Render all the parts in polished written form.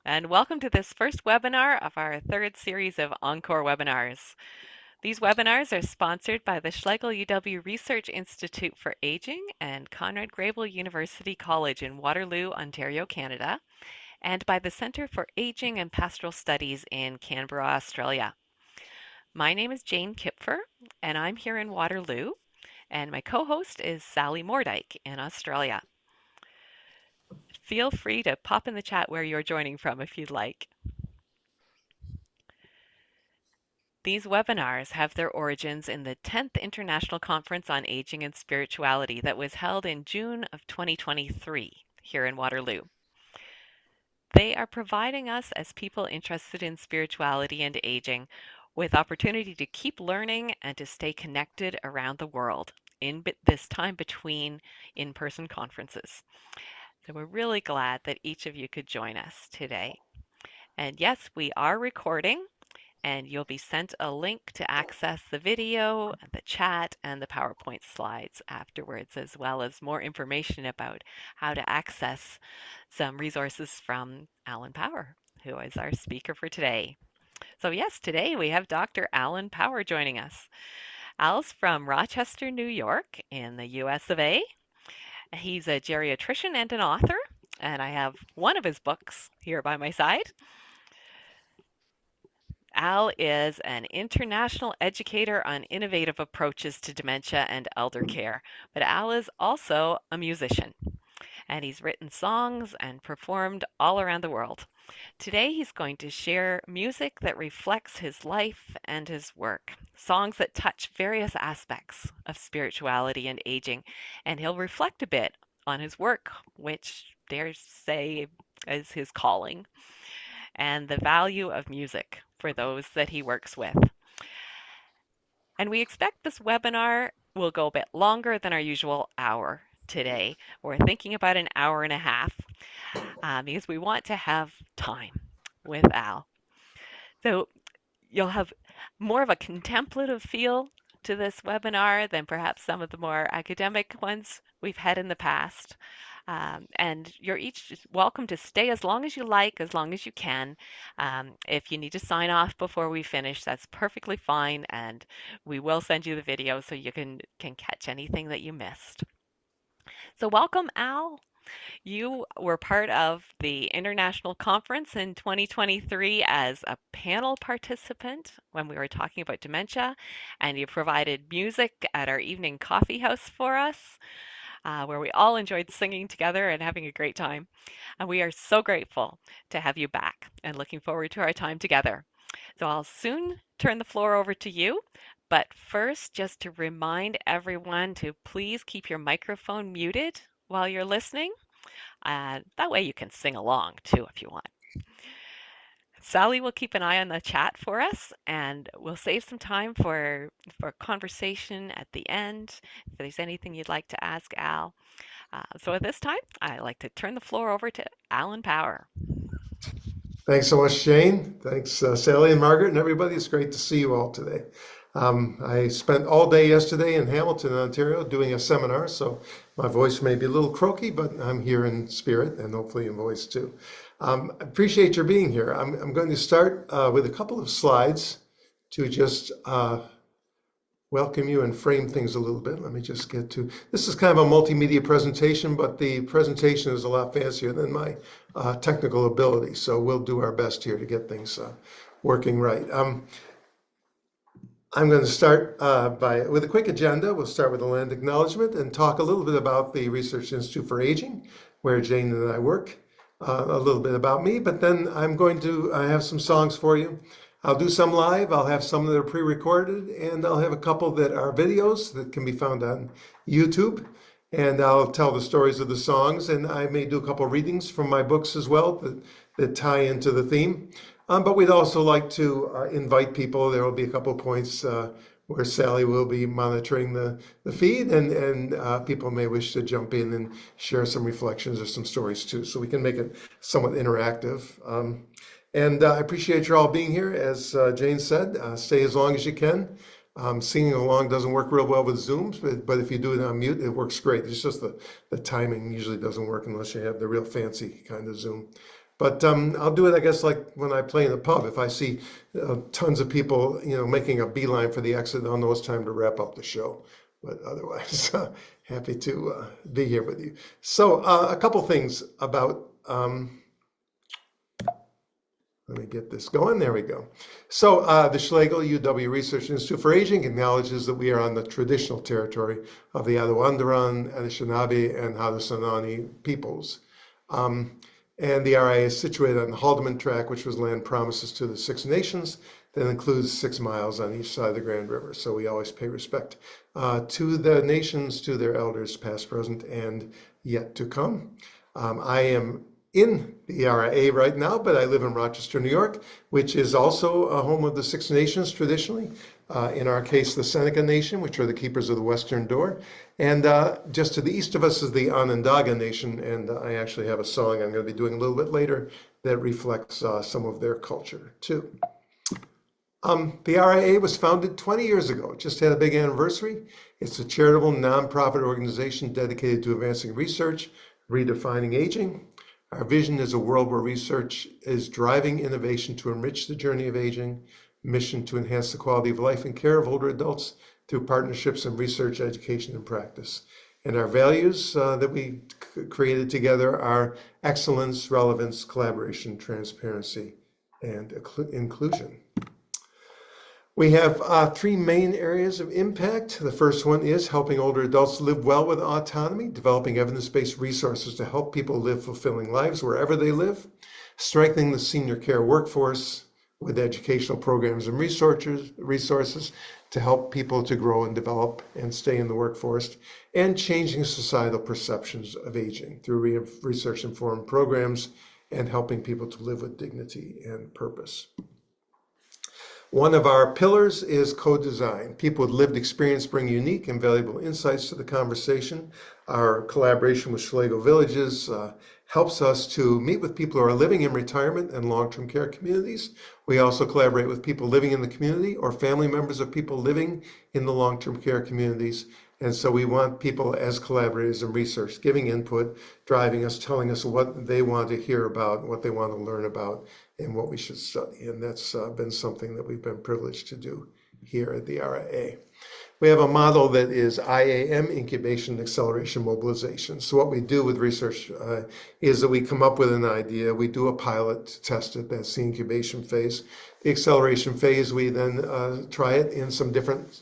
and welcome to this first webinar of our third series of Encore webinars. These webinars are sponsored by the Schlegel UW Research Institute for Aging and Conrad Grebel University College in Waterloo, Ontario, Canada, and by the Centre for Aging and Pastoral Studies in Canberra, Australia. My name is Jane Kipfer, and I'm here in Waterloo, and my co-host is Sally Mordyke in Australia. Feel free to pop in the chat where you're joining from if you'd like. These webinars have their origins in the 10th International Conference on Aging and Spirituality that was held in June of 2023 here in Waterloo. They are providing us as people interested in spirituality and aging with opportunity to keep learning and to stay connected around the world in this time between in-person conferences. So we're really glad that each of you could join us today. And yes, we are recording, and you'll be sent a link to access the video, the chat, and the PowerPoint slides afterwards, as well as more information about how to access some resources from Alan Power, who is our speaker for today. So yes, today we have Dr. Alan Power joining us. Al's from Rochester, New York in the US of A. He's a geriatrician and an author, and I have one of his books here by my side. Al is an international educator on innovative approaches to dementia and elder care, but Al is also a musician, and he's written songs and performed all around the world. Today he's going to share music that reflects his life and his work, songs that touch various aspects of spirituality and aging, and he'll reflect a bit on his work, which dare say is his calling, and the value of music for those that he works with. And we expect this webinar will go a bit longer than our usual hour today. We're thinking about an hour and a half because we want to have time with Al. So you'll have more of a contemplative feel to this webinar than perhaps some of the more academic ones we've had in the past. And you're each welcome to stay as long as you like, as long as you can. If you need to sign off before we finish, that's perfectly fine, and we will send you the video so you can catch anything that you missed. So welcome, Al. You were part of the international conference in 2023 as a panel participant when we were talking about dementia, and you provided music at our evening coffee house for us, where we all enjoyed singing together and having a great time. And we are so grateful to have you back and looking forward to our time together. So I'll soon turn the floor over to you. But first, just to remind everyone to please keep your microphone muted while you're listening. That way you can sing along too if you want. Sally will keep an eye on the chat for us, and we'll save some time for conversation at the end if there's anything you'd like to ask Al. So at this time, I'd like to turn the floor over to Alan Power. Thanks so much, Jane. Thanks, Sally and Margaret and everybody. It's great to see you all today. I spent all day yesterday in Hamilton, Ontario, doing a seminar, so my voice may be a little croaky, but I'm here in spirit and hopefully in voice too. I appreciate your being here. I'm going to start with a couple of slides to just welcome you and frame things a little bit. Let me just get to, this is kind of a multimedia presentation, but the presentation is a lot fancier than my technical ability. So we'll do our best here to get things working right. I'm going to start with a quick agenda. We'll start with a land acknowledgement and talk a little bit about the Research Institute for Aging, where Jane and I work, a little bit about me, but then I have some songs for you. I'll do some live, I'll have some that are pre-recorded, and I'll have a couple that are videos that can be found on YouTube. And I'll tell the stories of the songs, and I may do a couple readings from my books as well that tie into the theme. But we'd also like to invite people. There will be a couple points where Sally will be monitoring the feed, and people may wish to jump in and share some reflections or some stories too, so we can make it somewhat interactive. And I appreciate you all being here. As Jane said, stay as long as you can. Singing along doesn't work real well with Zooms, but if you do it on mute, it works great. It's just the timing usually doesn't work unless you have the real fancy kind of Zoom. But I'll do it, I guess, like when I play in a pub. If I see tons of people, making a beeline for the exit, I'll know it's time to wrap up the show. But otherwise, happy to be here with you. So a couple things about let me get this going. There we go. So the Schlegel UW Research Institute for Aging acknowledges that we are on the traditional territory of the Arawandran, Anishinaabe, and Haudenosaunee peoples. And the RIA is situated on the Haldeman Tract, which was land promises to the Six Nations that includes 6 miles on each side of the Grand River. So we always pay respect to the nations, to their elders, past, present, and yet to come. I am in the RIA right now, but I live in Rochester, New York, which is also a home of the Six Nations traditionally. In our case, the Seneca Nation, which are the keepers of the Western Door. And just to the east of us is the Onondaga Nation, and I actually have a song I'm going to be doing a little bit later that reflects some of their culture too. The RIA was founded 20 years ago, just had a big anniversary. It's a charitable nonprofit organization dedicated to advancing research, redefining aging. Our vision is a world where research is driving innovation to enrich the journey of aging, mission to enhance the quality of life and care of older adults through partnerships in research, education, and practice. And our values that we created together are excellence, relevance, collaboration, transparency, and inclusion. We have 3 main areas of impact. The first one is helping older adults live well with autonomy, developing evidence-based resources to help people live fulfilling lives wherever they live, strengthening the senior care workforce with educational programs and resources to help people to grow and develop and stay in the workforce, and changing societal perceptions of aging through research-informed programs and helping people to live with dignity and purpose. One of our pillars is co-design. People with lived experience bring unique and valuable insights to the conversation. Our collaboration with Schlegel Villages helps us to meet with people who are living in retirement and long-term care communities. We also collaborate with people living in the community or family members of people living in the long-term care communities. And so we want people as collaborators in research, giving input, driving us, telling us what they want to hear about, what they want to learn about, and what we should study. And that's been something that we've been privileged to do here at the RIA. We have a model that is IAM, incubation, acceleration, mobilization. So what we do with research is that we come up with an idea, we do a pilot to test it, that's the incubation phase. The acceleration phase, we then try it in some different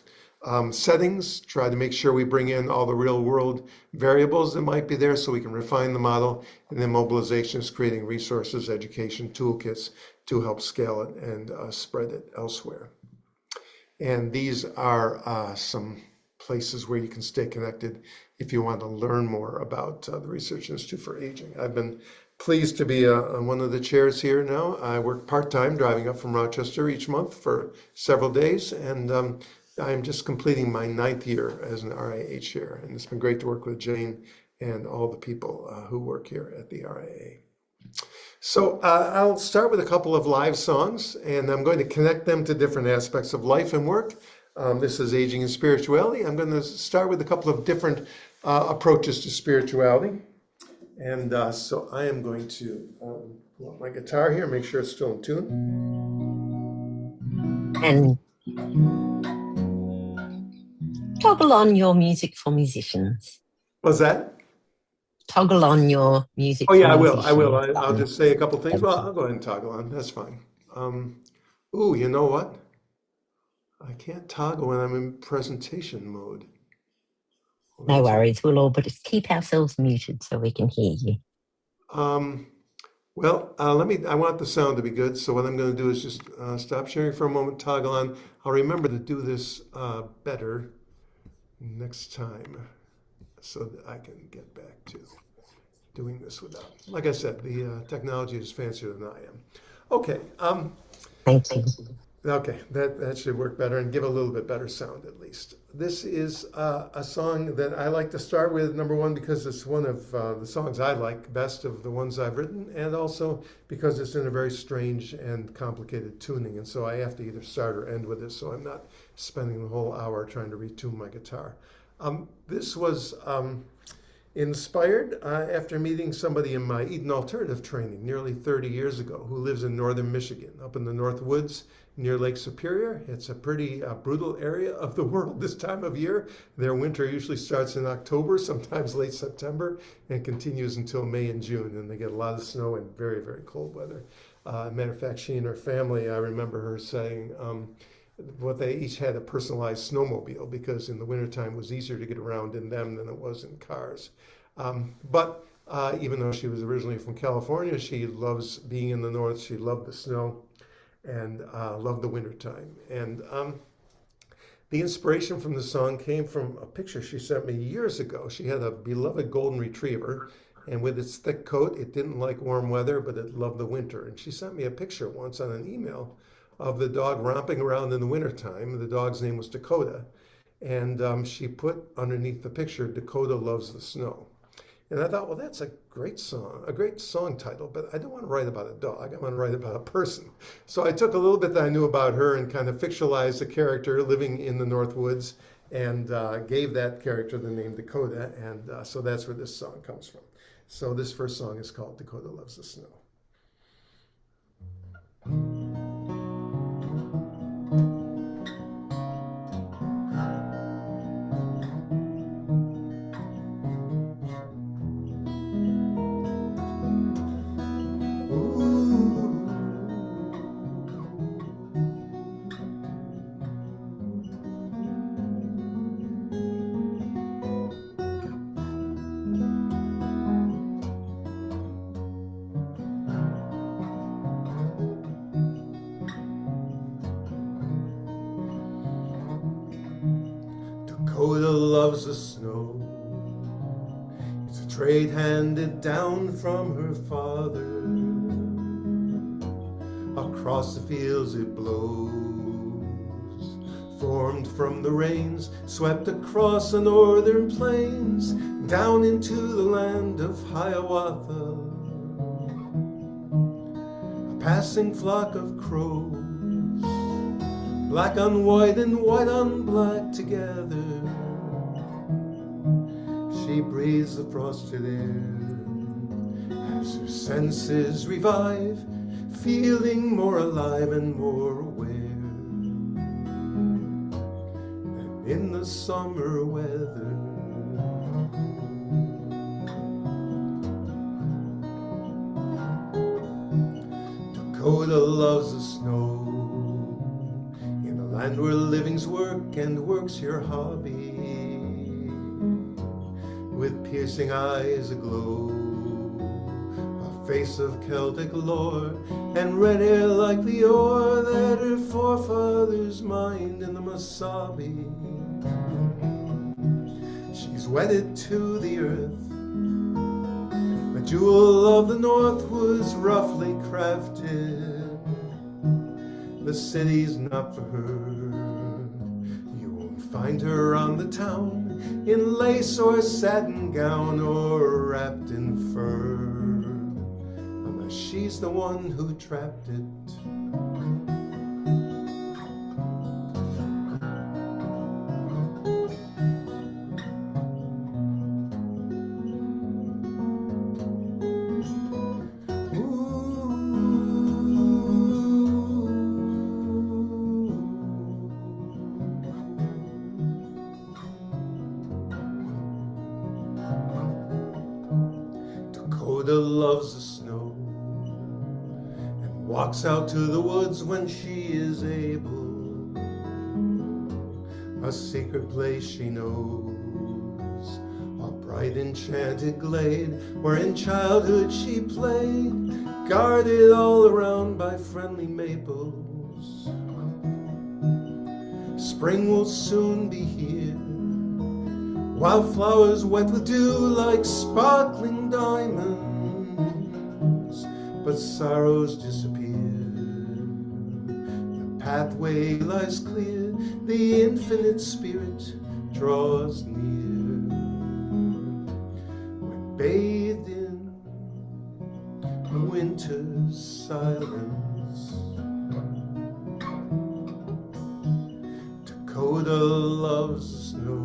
settings, try to make sure we bring in all the real world variables that might be there so we can refine the model. And then mobilization is creating resources, education, toolkits to help scale it and spread it elsewhere. And these are some places where you can stay connected if you want to learn more about the Research Institute for Aging. I've been pleased to be on one of the chairs here now. I work part-time, driving up from Rochester each month for several days, and I'm just completing my 9th year as an RIA chair, and it's been great to work with Jane and all the people who work here at the RIA. So I'll start with a couple of live songs, and I'm going to connect them to different aspects of life and work. This is Aging and Spirituality. I'm going to start with a couple of different approaches to spirituality. And so I am going to pull up my guitar here, make sure it's still in tune. And toggle on your music for musicians. What's that? Toggle on your music. Oh yeah, I musicians. will. I'll just say a couple things. Well, I'll go ahead and toggle on. That's fine. Ooh, you know what? I can't toggle when I'm in presentation mode. Well, no worries. We'll all but just keep ourselves muted so we can hear you. Well, I want the sound to be good. So what I'm going to do is just stop sharing for a moment, toggle on. I'll remember to do this better next time so that I can get back to doing this without. Like I said, the technology is fancier than I am. Okay. Thank you. Okay, that should work better and give a little bit better sound at least. This is a song that I like to start with, number one, because it's one of the songs I like best of the ones I've written, and also because it's in a very strange and complicated tuning, and so I have to either start or end with it, so I'm not spending the whole hour trying to retune my guitar. This was Inspired after meeting somebody in my Eden Alternative training nearly 30 years ago who lives in northern Michigan, up in the North Woods near Lake Superior. It's a pretty brutal area of the world this time of year. Their winter usually starts in October, sometimes late September, and continues until May and June. And they get a lot of snow and very, very cold weather. Matter of fact, she and her family, I remember her saying, what they each had a personalized snowmobile because in the wintertime it was easier to get around in them than it was in cars. But even though she was originally from California, she loves being in the north. She loved the snow and loved the wintertime. And the inspiration from the song came from a picture she sent me years ago. She had a beloved golden retriever, and with its thick coat, it didn't like warm weather, but it loved the winter. And she sent me a picture once on an email of the dog romping around in the wintertime. The dog's name was Dakota. And she put underneath the picture, Dakota loves the snow. And I thought, well, that's a great song title, but I don't want to write about a dog. I want to write about a person. So I took a little bit that I knew about her and kind of fictionalized the character living in the North Woods and gave that character the name Dakota. And so that's where this song comes from. So this first song is called Dakota Loves the Snow. Dakota loves the snow. It's a trait handed down from her father. Across the fields it blows, formed from the rains, swept across the northern plains, down into the land of Hiawatha. A passing flock of crows, black on white and white on black together. She breathes the frosted air as her senses revive, feeling more alive and more aware than in the summer weather. Dakota loves the snow, land where living's work and work's your hobby. With piercing eyes aglow, a face of Celtic lore, and red hair like the ore that her forefathers mined in the Masabi. She's wedded to the earth. The jewel of the north was roughly crafted. The city's not for her. You won't find her on the town in lace or satin gown or wrapped in fur, unless she's the one who trapped it. Dakota loves the snow and walks out to the woods when she is able. A secret place she knows, a bright enchanted glade where in childhood she played, guarded all around by friendly maples. Spring will soon be here, wildflowers wet with dew like sparkling diamonds, but sorrows disappear. The pathway lies clear, the infinite spirit draws near. When bathed in winter's silence, Dakota loves the snow.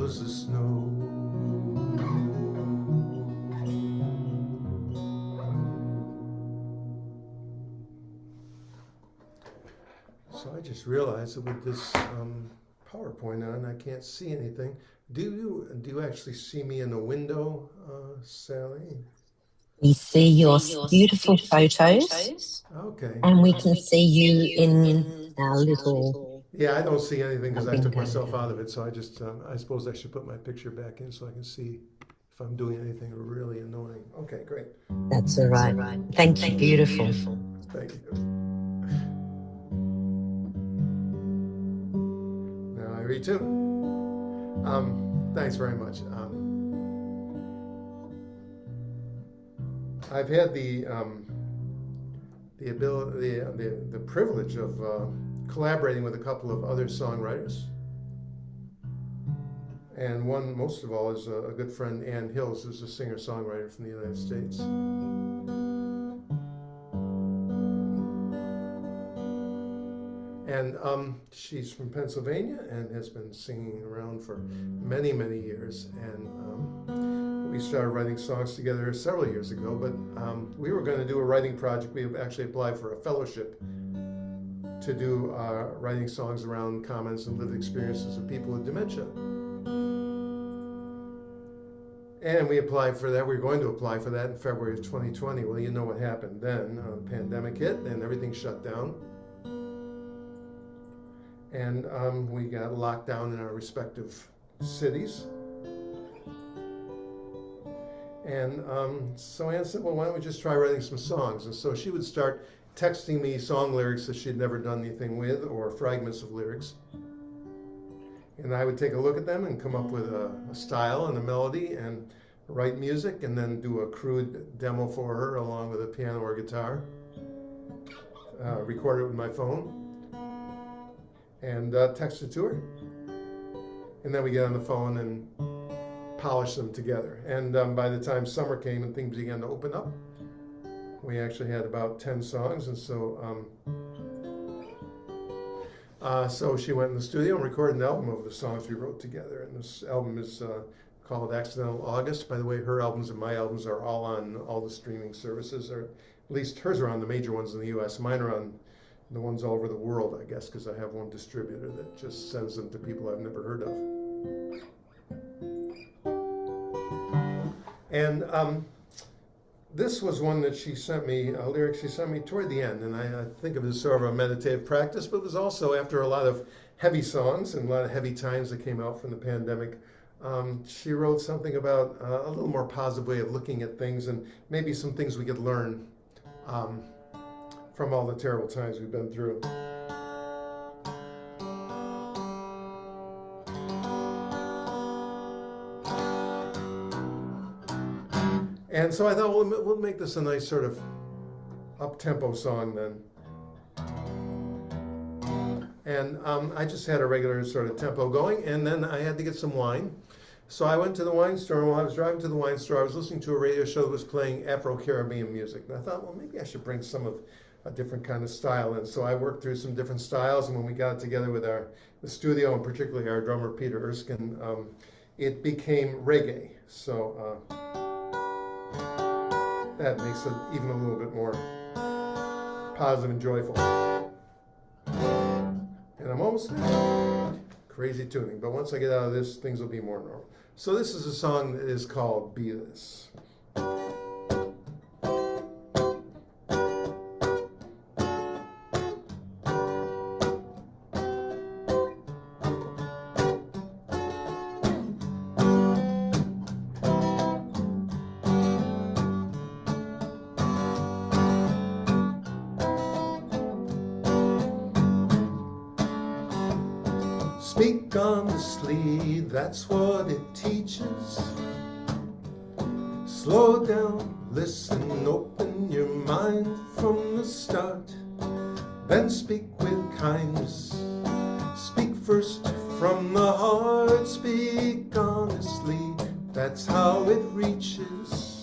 was the snow. So I just realized that with this PowerPoint on, I can't see anything. Do you actually see me in the window, Sally? We see your beautiful photos, Okay. and we can see you in our little Yeah, I don't see anything because I took window. myself out of it. So I just, I suppose I should put my picture back in so I can see if I'm doing anything really annoying. Okay, great. That's all right. Thank you, beautiful. Thank you. Now I retune. Thanks very much. I've had the ability, the privilege of collaborating with a couple of other songwriters, and one most of all is a good friend, Ann Hills, who's a singer-songwriter from the United States. And she's from Pennsylvania and has been singing around for many, many years. And we started writing songs together several years ago, but we were going to do a writing project. We actually applied for a fellowship to do writing songs around comments and lived experiences of people with dementia. And we applied for that. We were going to apply for that in February of 2020. Well, you know what happened then. The pandemic hit and everything shut down. And we got locked down in our respective cities. And so Ann said, well, why don't we just try writing some songs? And so she would start texting me song lyrics that she'd never done anything with, or fragments of lyrics. And I would take a look at them and come up with a style and a melody and write music, and then do a crude demo for her along with a piano or guitar. Record it with my phone and text it to her. And then we get on the phone and polish them together. And by the time summer came and things began to open up, we actually had about 10 songs. And so so she went in the studio and recorded an album of the songs we wrote together. And this album is called Accidental August. By the way, her albums and my albums are all on all the streaming services, or at least hers are on the major ones in the US. Mine are on the ones all over the world, I guess, because I have one distributor that just sends them to people I've never heard of. And this was one that she sent me, a lyric she sent me toward the end, and I think of it as sort of a meditative practice, but it was also after a lot of heavy songs and a lot of heavy times that came out from the pandemic. She wrote something about a little more positive way of looking at things, and maybe some things we could learn from all the terrible times we've been through. And so I thought, well, we'll make this a nice sort of up-tempo song then. And I just had a regular sort of tempo going, and then I had to get some wine. So I went to the wine store, and while I was driving to the wine store, I was listening to a radio show that was playing Afro-Caribbean music. And I thought, well, maybe I should bring some of a different kind of style in. So I worked through some different styles, and when we got together with the studio, and particularly our drummer, Peter Erskine, it became reggae. So that makes it even a little bit more positive and joyful. And I'm almost there. Crazy tuning, but once I get out of this, things will be more normal. So this is a song that is called Be This. Speak honestly, that's what it teaches. Slow down, listen, open your mind from the start. Then speak with kindness. Speak first from the heart. Speak honestly, that's how it reaches.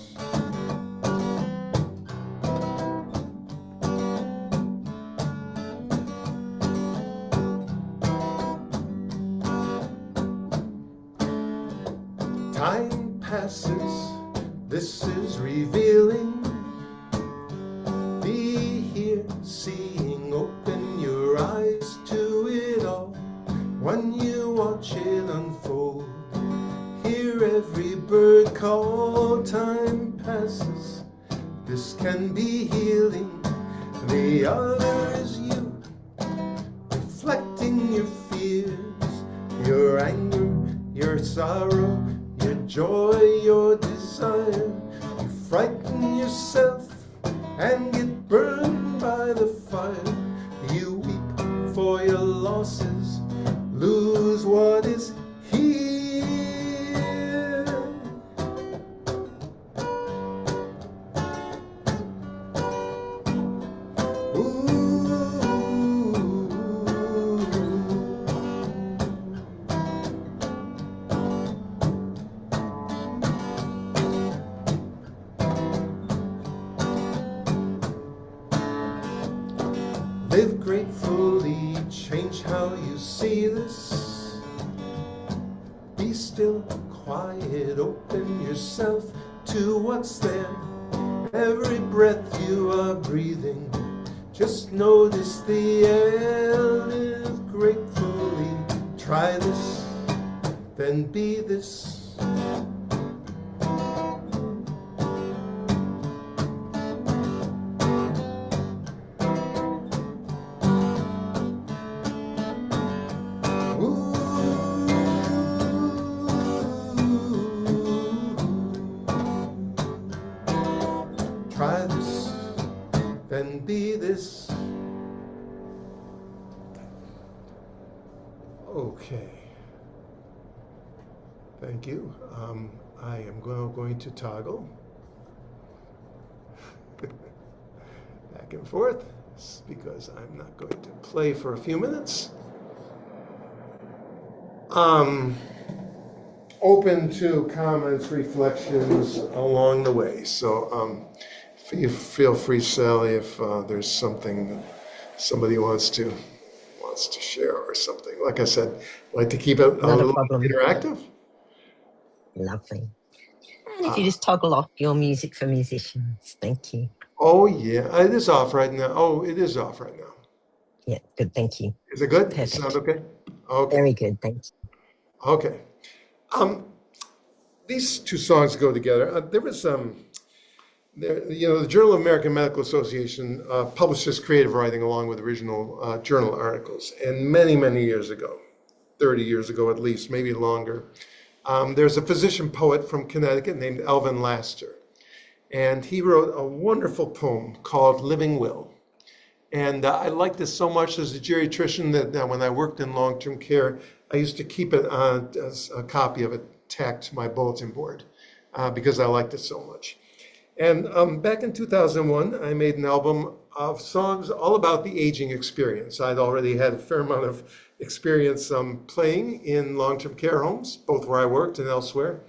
Time passes, this is revealing. Be here, seeing, open your eyes to it all. When you watch it unfold, hear every bird call. Time passes, this can be healing. The other is you, reflecting your fears, your anger, your sorrow, your joy, your desire. You frighten yourself and get burned by the fire. You weep for your losses, lose what is here. Live gratefully, change how you see this. Be still, quiet, open yourself to what's there. Every breath you are breathing, just notice the air. Live gratefully, try this, then be this. Try this, then be this. Okay. Thank you. I am going to toggle back and forth because I'm not going to play for a few minutes. Open to comments, reflections along the way. So feel free, Sally, if there's something that somebody wants to share or something. Like I said, I'd like to keep it a Not a little problem. interactive. Lovely. And if you just toggle off your music for musicians, thank you. Oh yeah, it is off right now. Oh, it is off right now. Yeah, good, thank you. Is it good? Perfect. Sound okay? Okay. Very good, thanks. Okay. These two songs go together. There was the Journal of American Medical Association publishes creative writing along with original journal articles. And many, many years ago, 30 years ago at least, maybe longer, there's a physician poet from Connecticut named Elvin Laster. And he wrote a wonderful poem called Living Will. And I liked this so much as a geriatrician that when I worked in long-term care, I used to keep it as a copy of it tacked to my bulletin board because I liked it so much. And back in 2001, I made an album of songs all about the aging experience. I'd already had a fair amount of experience playing in long-term care homes, both where I worked and elsewhere,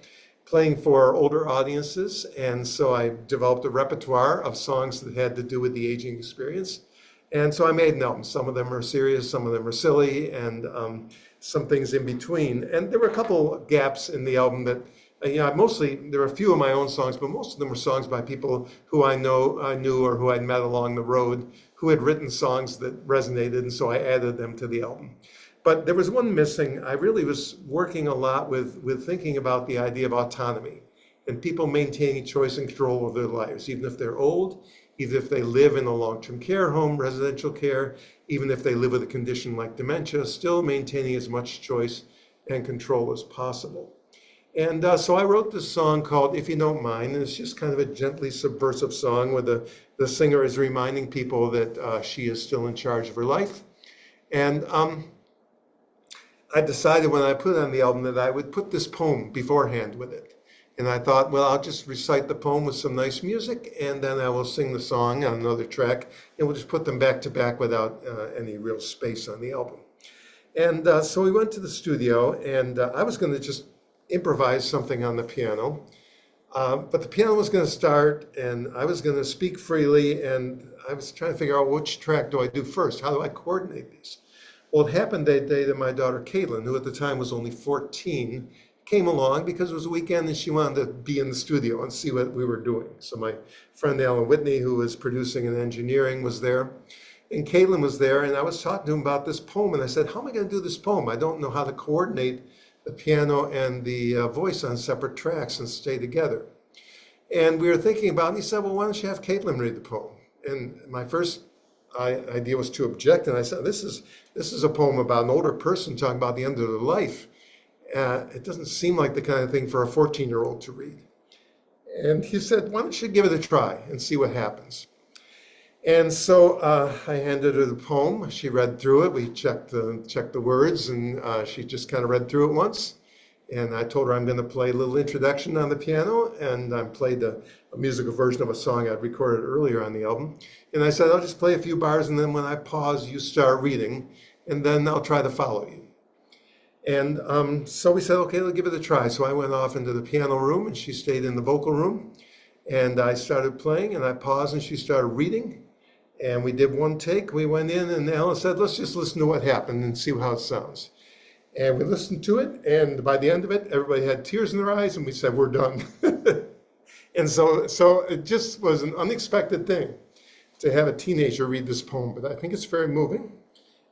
playing for older audiences. And so I developed a repertoire of songs that had to do with the aging experience. And so I made an album. Some of them are serious, some of them are silly, and some things in between. And there were a couple gaps in the album that, mostly, there were a few of my own songs, but most of them were songs by people who I knew or who I'd met along the road, who had written songs that resonated, and so I added them to the album. But there was one missing. I really was working a lot with thinking about the idea of autonomy and people maintaining choice and control of their lives, even if they're old, even if they live in a long-term care home, residential care, even if they live with a condition like dementia, still maintaining as much choice and control as possible. And so I wrote this song called If You Don't Mind, and it's just kind of a gently subversive song where the singer is reminding people that she is still in charge of her life. And I decided when I put it on the album that I would put this poem beforehand with it. And I thought, well, I'll just recite the poem with some nice music, and then I will sing the song on another track, and we'll just put them back to back without any real space on the album. And so we went to the studio, and I was going to just improvise something on the piano, but the piano was going to start, and I was going to speak freely, and I was trying to figure out which track do I do first? How do I coordinate these? Well, it happened that day that my daughter, Caitlin, who at the time was only 14, came along because it was a weekend and she wanted to be in the studio and see what we were doing. So my friend Alan Whitney, who was producing and engineering, was there. And Caitlin was there, and I was talking to him about this poem, and I said, how am I going to do this poem? I don't know how to coordinate the piano and the voice on separate tracks and stay together. And we were thinking about it, and he said, well, why don't you have Caitlin read the poem? And my first idea was to object, and I said, this is a poem about an older person talking about the end of their life. It doesn't seem like the kind of thing for a 14-year-old to read. And he said, why don't you give it a try and see what happens? And so I handed her the poem. She read through it. We checked the words, and she just kind of read through it once. And I told her I'm going to play a little introduction on the piano, and I played a musical version of a song I'd recorded earlier on the album. And I said, I'll just play a few bars, and then when I pause, you start reading, and then I'll try to follow you. And so we said, okay, let's give it a try. So I went off into the piano room, and she stayed in the vocal room. And I started playing, and I paused, and she started reading. And we did one take. We went in, and Alan said, let's just listen to what happened and see how it sounds. And we listened to it, and by the end of it, everybody had tears in their eyes, and we said, we're done. And so it just was an unexpected thing to have a teenager read this poem, but I think it's very moving.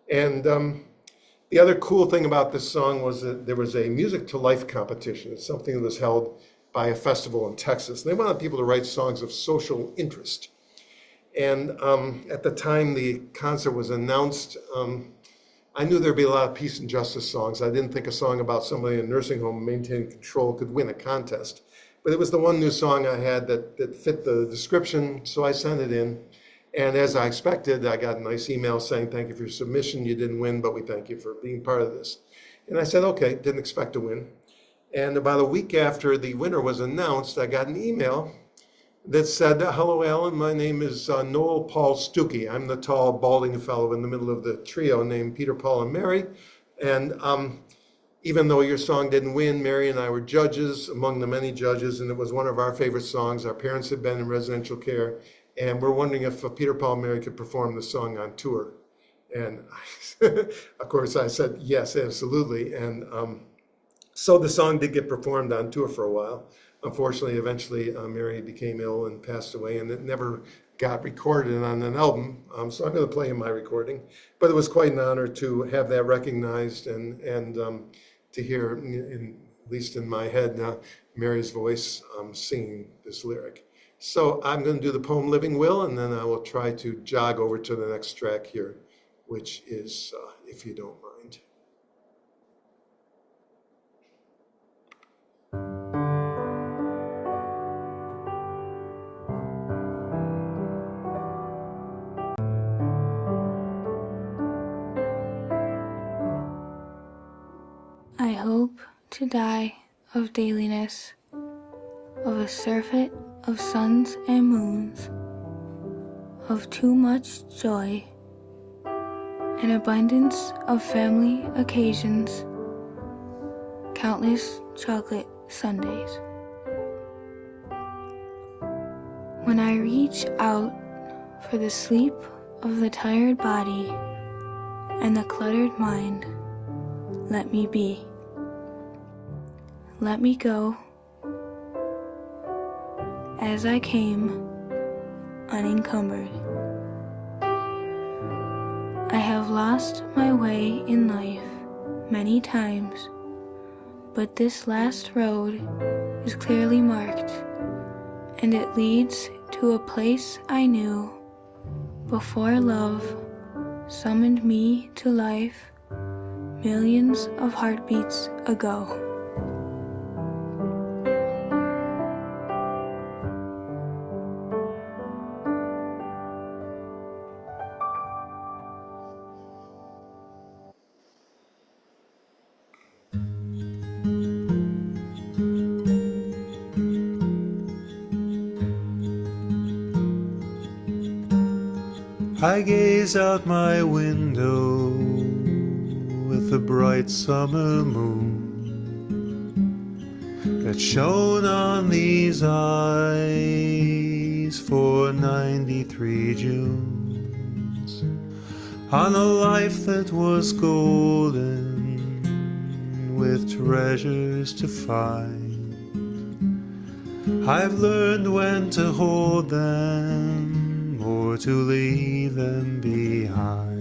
And the other cool thing about this song was that there was a Music to Life competition. It's something that was held by a festival in Texas. They wanted people to write songs of social interest. And at the time the concert was announced, I knew there'd be a lot of peace and justice songs. I didn't think a song about somebody in a nursing home maintaining control could win a contest. But it was the one new song I had that fit the description, so I sent it in. And as I expected, I got a nice email saying, thank you for your submission. You didn't win, but we thank you for being part of this. And I said, okay, didn't expect to win. And about a week after the winner was announced, I got an email that said, hello, Alan, my name is Noel Paul Stuckey. I'm the tall, balding fellow in the middle of the trio named Peter, Paul, and Mary. And even though your song didn't win, Mary and I were judges, among the many judges, and it was one of our favorite songs. Our parents had been in residential care, and we're wondering if Peter, Paul, and Mary could perform the song on tour. And of course, I said, yes, absolutely. And so the song did get performed on tour for a while. Unfortunately, eventually, Mary became ill and passed away, and it never got recorded on an album. So I'm going to play in my recording. But it was quite an honor to have that recognized and to hear, at least in my head, Mary's voice singing this lyric. So I'm going to do the poem Living Will, and then I will try to jog over to the next track here, which is If You Don't Mind. I hope to die of dailiness, of a surfeit of suns and moons, of too much joy, an abundance of family occasions, countless chocolate sundaes. When I reach out for the sleep of the tired body and the cluttered mind, let me be. Let me go as I came, unencumbered. I have lost my way in life many times, but this last road is clearly marked, and it leads to a place I knew before love summoned me to life millions of heartbeats ago. I gaze out my window with the bright summer moon that shone on these eyes for 93 Junes, on a life that was golden with treasures to find. I've learned when to hold them or to leave them behind.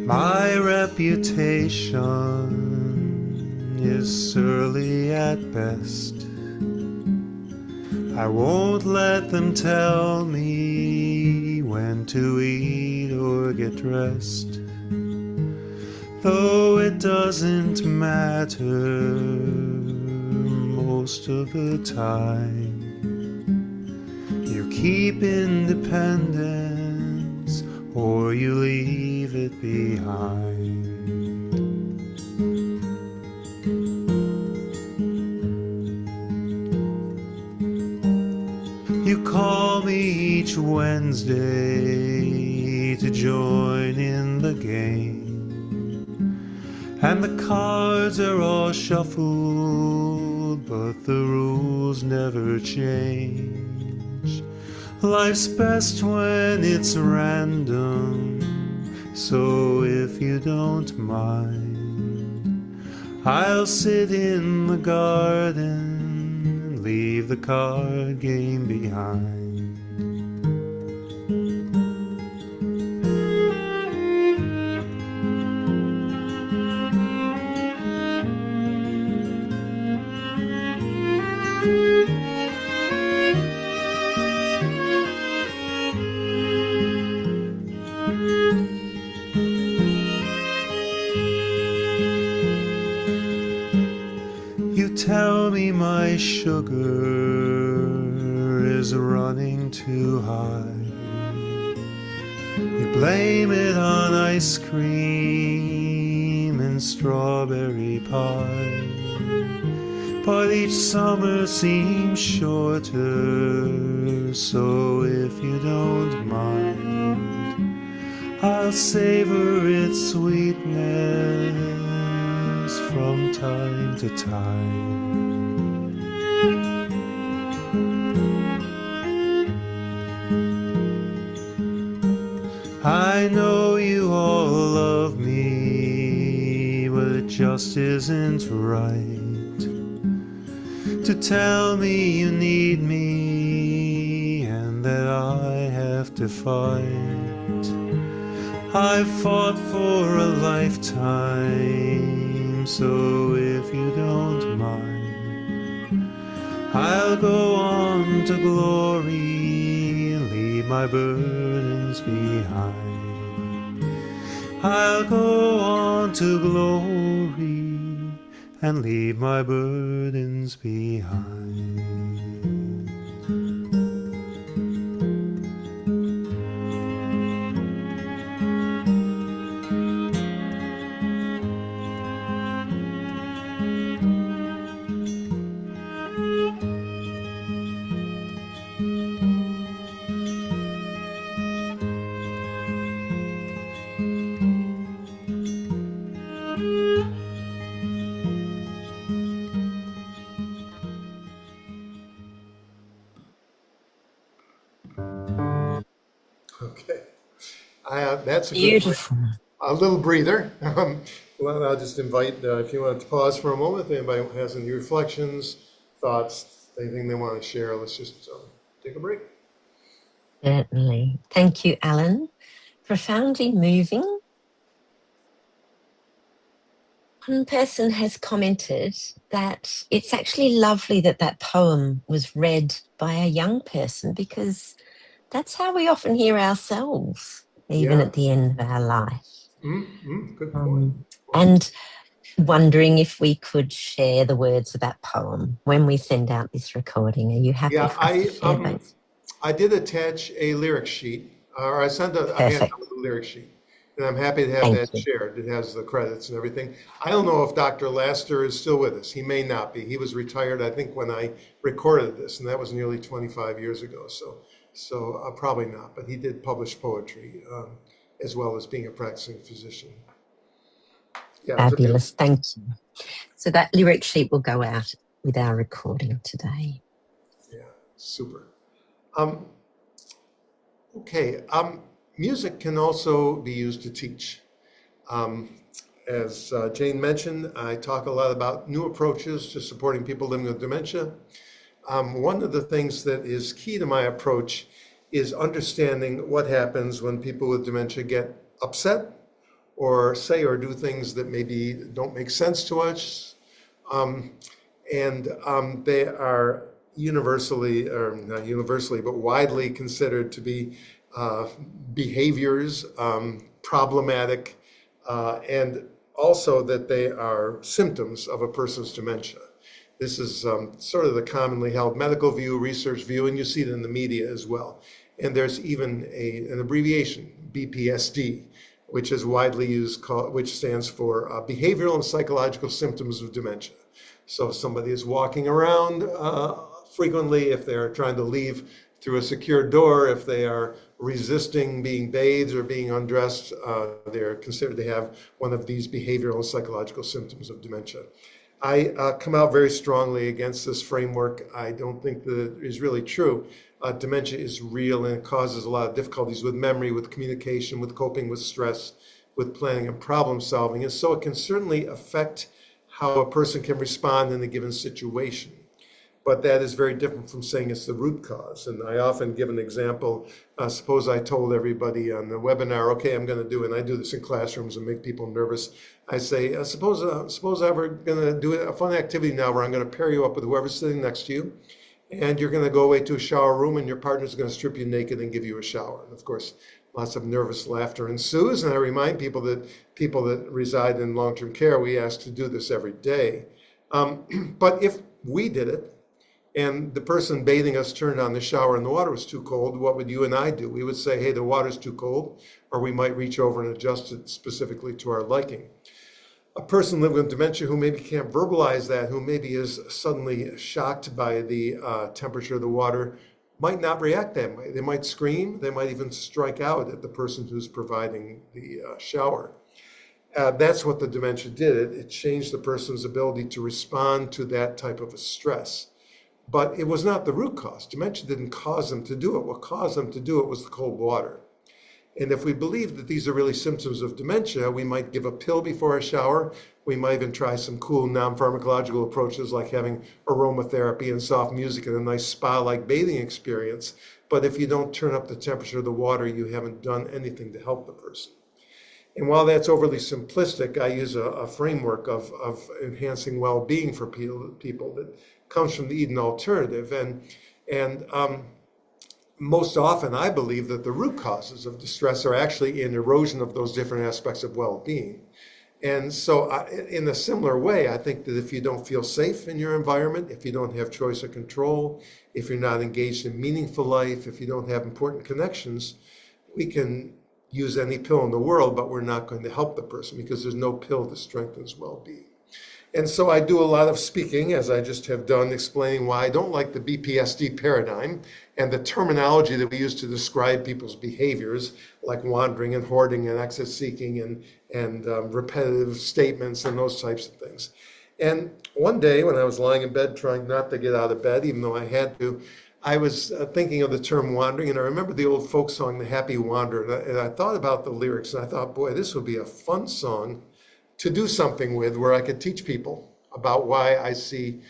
My reputation is surly at best. I won't let them tell me when to eat or get dressed, though it doesn't matter most of the time. You keep independence or you leave it behind. You call me each Wednesday to join in the game, and the cards are all shuffled, but the rules never change. Life's best when it's random, so if you don't mind, I'll sit in the garden, leave the card game behind. You tell me my sugar is running too high. You blame it on ice cream and strawberry pie. But each summer seems shorter, so if you don't mind, I'll savor its sweetness from time to time. I know you all love me, but it just isn't right to tell me you need me and that I have to fight. I've fought for a lifetime, so if you don't mind, I'll go on to glory and leave my burdens behind. I'll go on to glory and leave my burdens behind. Okay. That's a good break. Beautiful. A little breather. Well, I'll just invite, if you want to pause for a moment, if anybody has any reflections, thoughts, anything they want to share, let's just take a break. Certainly. Thank you, Alan. Profoundly moving. One person has commented that it's actually lovely that that poem was read by a young person, because that's how we often hear ourselves, even Yeah. at the end of our life. Good point. And wondering if we could share the words of that poem when we send out this recording. Are you happy Yeah, for us to share those? I did attach a lyric sheet, or I sent a handout with a lyric sheet, and I'm happy to have Thank that you. shared. It has the credits and everything. I don't know if Dr. Laster is still with us. He may not be. He was retired, I think, when I recorded this, and that was nearly 25 years ago. So probably not. But he did publish poetry, as well as being a practicing physician. Yeah, Fabulous. Thank you. So that lyric sheet will go out with our recording today. Yeah, super. Okay, music can also be used to teach. Um, as Jane mentioned, I talk a lot about new approaches to supporting people living with dementia. One of the things that is key to my approach is understanding what happens when people with dementia get upset or say or do things that maybe don't make sense to us. Um, and they are universally, or not universally, but widely considered to be behaviors, problematic, and also that they are symptoms of a person's dementia. This is sort of the commonly held medical view, research view, and you see it in the media as well. And there's even an abbreviation, BPSD, which is widely used, which stands for behavioral and psychological symptoms of dementia. So if somebody is walking around frequently, if they're trying to leave through a secure door, if they are resisting being bathed or being undressed, they're considered to have one of these behavioral and psychological symptoms of dementia. I come out very strongly against this framework. I don't think that it is really true. Dementia is real and it causes a lot of difficulties with memory, with communication, with coping with stress, with planning and problem solving. And so it can certainly affect how a person can respond in a given situation. But that is very different from saying it's the root cause. And I often give an example. Suppose I told everybody on the webinar, okay, I'm going to do, and I do this in classrooms and make people nervous. I say, suppose we're going to do a fun activity now where I'm going to pair you up with whoever's sitting next to you. And you're going to go away to a shower room and your partner's going to strip you naked and give you a shower. And of course, lots of nervous laughter ensues. And I remind people that reside in long-term care, we ask to do this every day. But if we did it, and the person bathing us turned on the shower and the water was too cold, what would you and I do? We would say, hey, the water's too cold, or we might reach over and adjust it specifically to our liking. A person living with dementia who maybe can't verbalize that, who maybe is suddenly shocked by the temperature of the water, might not react that way. They might scream, they might even strike out at the person who's providing the shower. That's what the dementia did. It changed the person's ability to respond to that type of a stress. But it was not the root cause. Dementia didn't cause them to do it. What caused them to do it was the cold water. And if we believe that these are really symptoms of dementia, we might give a pill before a shower. We might even try some cool non-pharmacological approaches like having aromatherapy and soft music and a nice spa-like bathing experience. But if you don't turn up the temperature of the water, you haven't done anything to help the person. And while that's overly simplistic, I use a framework of enhancing well-being for people that comes from the Eden alternative. And most often, I believe that the root causes of distress are actually in erosion of those different aspects of well-being. And so in a similar way, I think that if you don't feel safe in your environment, if you don't have choice or control, if you're not engaged in meaningful life, if you don't have important connections, we can use any pill in the world, but we're not going to help the person because there's no pill that strengthens well-being. And so I do a lot of speaking, as I just have done, explaining why I don't like the BPSD paradigm and the terminology that we use to describe people's behaviors, like wandering and hoarding and exit seeking and repetitive statements and those types of things. And one day when I was lying in bed trying not to get out of bed, even though I had to, I was thinking of the term wandering, and I remember the old folk song, The Happy Wanderer, and I thought about the lyrics, and I thought, boy, this would be a fun song to do something with where I could teach people about why I see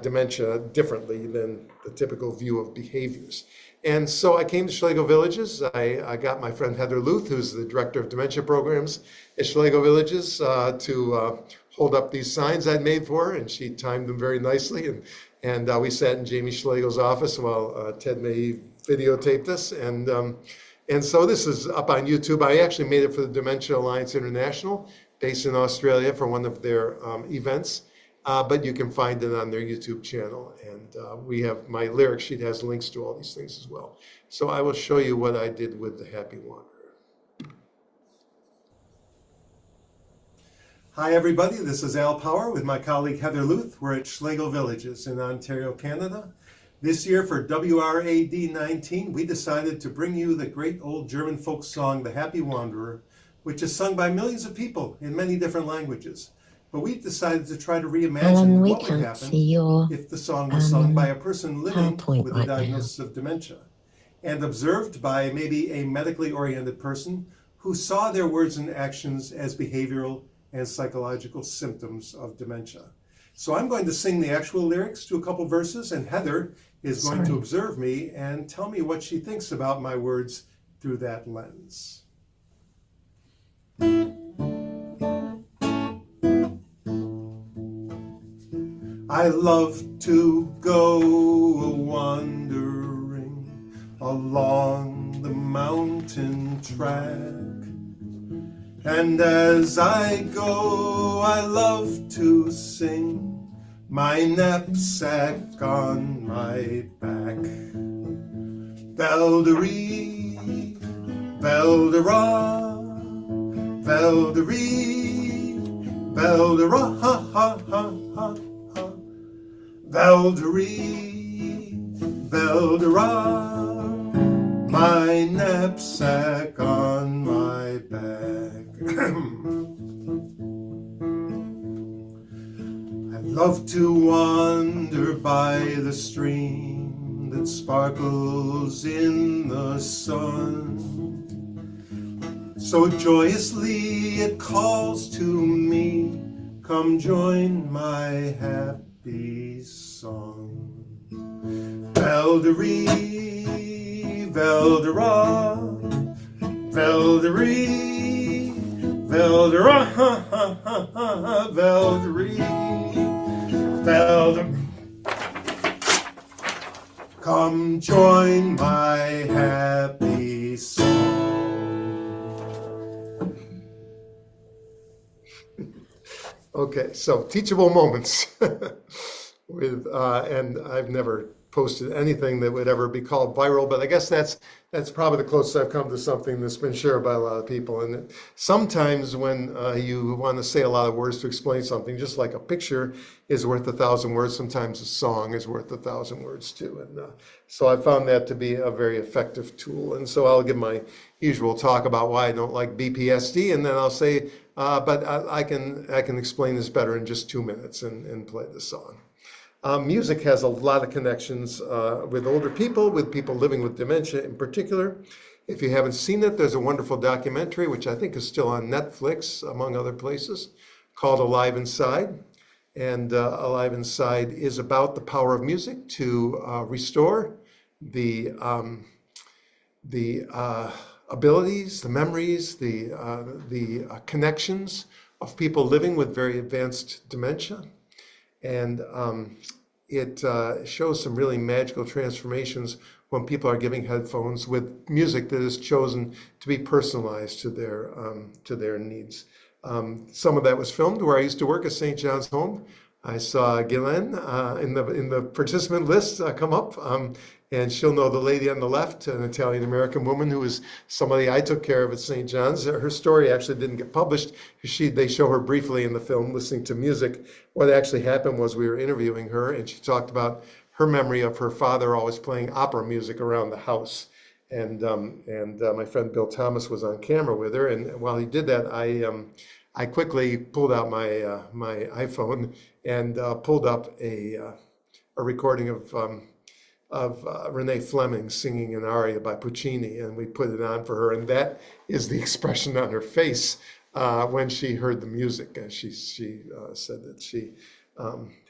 dementia differently than the typical view of behaviors. And so I came to Schlegel Villages. I got my friend Heather Luth, who's the director of dementia programs at Schlegel Villages, to hold up these signs I'd made for her, and she timed them very nicely. And we sat in Jamie Schlegel's office while Ted May videotaped us. And so this is up on YouTube. I actually made it for the Dementia Alliance International, based in Australia, for one of their events. But you can find it on their YouTube channel. And we have my lyric sheet has links to all these things as well. So I will show you what I did with The Happy Wanderer. Hi, everybody. This is Al Power with my colleague Heather Luth. We're at Schlegel Villages in Ontario, Canada. This year for WRAD 19, we decided to bring you the great old German folk song, The Happy Wanderer, which is sung by millions of people in many different languages. But we've decided to try to reimagine what would happen if the song was sung by a person living with a diagnosis of dementia. and observed by maybe a medically oriented person who saw their words and actions as behavioral and psychological symptoms of dementia. So I'm going to sing the actual lyrics to a couple verses, and Heather is going to observe me and tell me what she thinks about my words through that lens. I love to go wandering along the mountain track, and as I go I love to sing my knapsack on my back. Vel-de-ree, vel-de-ra, vel-de-ree, vel-de-ra, ha ha ha ha. Vel-de-ree, vel-de-ra, my knapsack on my back. I love to wander by the stream that sparkles in the sun. So joyously it calls to me, come join my happy song. Vel-de-ree, vel-de-ra, vel-de-ree, vel-de-ra, ha ha ha ha, vel-de-ree, vel-de. Come join my happy song. Okay, so teachable moments with and I've never posted anything that would ever be called viral, but I guess that's probably the closest I've come to something that's been shared by a lot of people. And sometimes when you want to say a lot of words to explain something, just like a picture is worth 1,000 words, sometimes a song is worth 1,000 words too. And so I found that to be a very effective tool. And so I'll give my usual talk about why I don't like BPSD, and then I'll say, but I can explain this better in just 2 minutes and play the song. Music has a lot of connections with older people, with people living with dementia in particular. If you haven't seen it, there's a wonderful documentary, which I think is still on Netflix, among other places, called Alive Inside. And Alive Inside is about the power of music to restore the abilities, the memories, the connections of people living with very advanced dementia. And it shows some really magical transformations when people are giving headphones with music that is chosen to be personalized to their needs. Some of that was filmed where I used to work at St. John's Home. I saw Ghislaine in the participant list come up, and she'll know the lady on the left, an Italian-American woman who is somebody I took care of at St. John's. Her story actually didn't get published. They show her briefly in the film listening to music. What actually happened was we were interviewing her, and she talked about her memory of her father always playing opera music around the house. And my friend Bill Thomas was on camera with her, and while he did that, I quickly pulled out my iPhone and pulled up a recording of Renee Fleming singing an aria by Puccini, and we put it on for her, and that is the expression on her face when she heard the music. And she said that she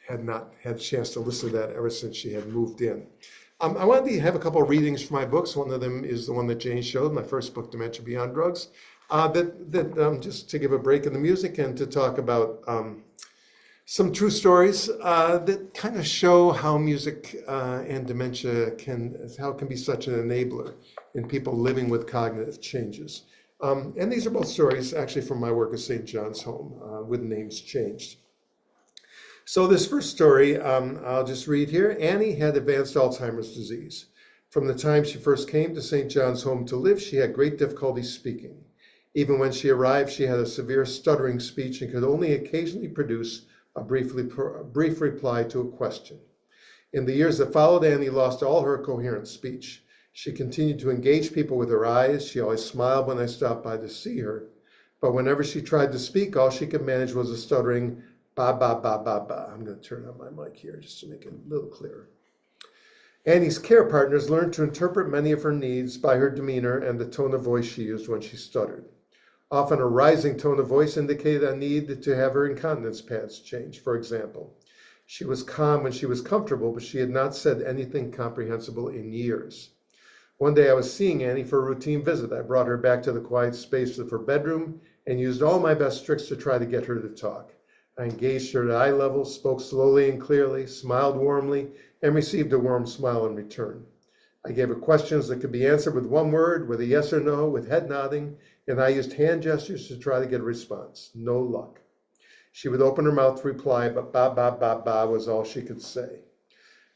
had not had a chance to listen to that ever since she had moved in. I wanted to have a couple of readings from my books. One of them is the one that Jane showed, my first book, Dementia Beyond Drugs, just to give a break in the music and to talk about some true stories that kind of show how music and dementia can be such an enabler in people living with cognitive changes. And these are both stories actually from my work at St. John's Home with names changed. So this first story, I'll just read here. Annie had advanced Alzheimer's disease. From the time she first came to St. John's Home to live, she had great difficulty speaking. Even when she arrived, she had a severe stuttering speech and could only occasionally produce a brief reply to a question. In the years that followed, Annie lost all her coherent speech. She continued to engage people with her eyes. She always smiled when I stopped by to see her. But whenever she tried to speak, all she could manage was a stuttering ba, ba, ba, ba, ba. I'm going to turn on my mic here just to make it a little clearer. Annie's care partners learned to interpret many of her needs by her demeanor and the tone of voice she used when she stuttered. Often a rising tone of voice indicated a need to have her incontinence pads changed, for example. She was calm when she was comfortable, but she had not said anything comprehensible in years. One day I was seeing Annie for a routine visit. I brought her back to the quiet space of her bedroom and used all my best tricks to try to get her to talk. I engaged her at eye level, spoke slowly and clearly, smiled warmly, and received a warm smile in return. I gave her questions that could be answered with one word, with a yes or no, with head nodding, and I used hand gestures to try to get a response. No luck. She would open her mouth to reply, but ba ba ba ba was all she could say.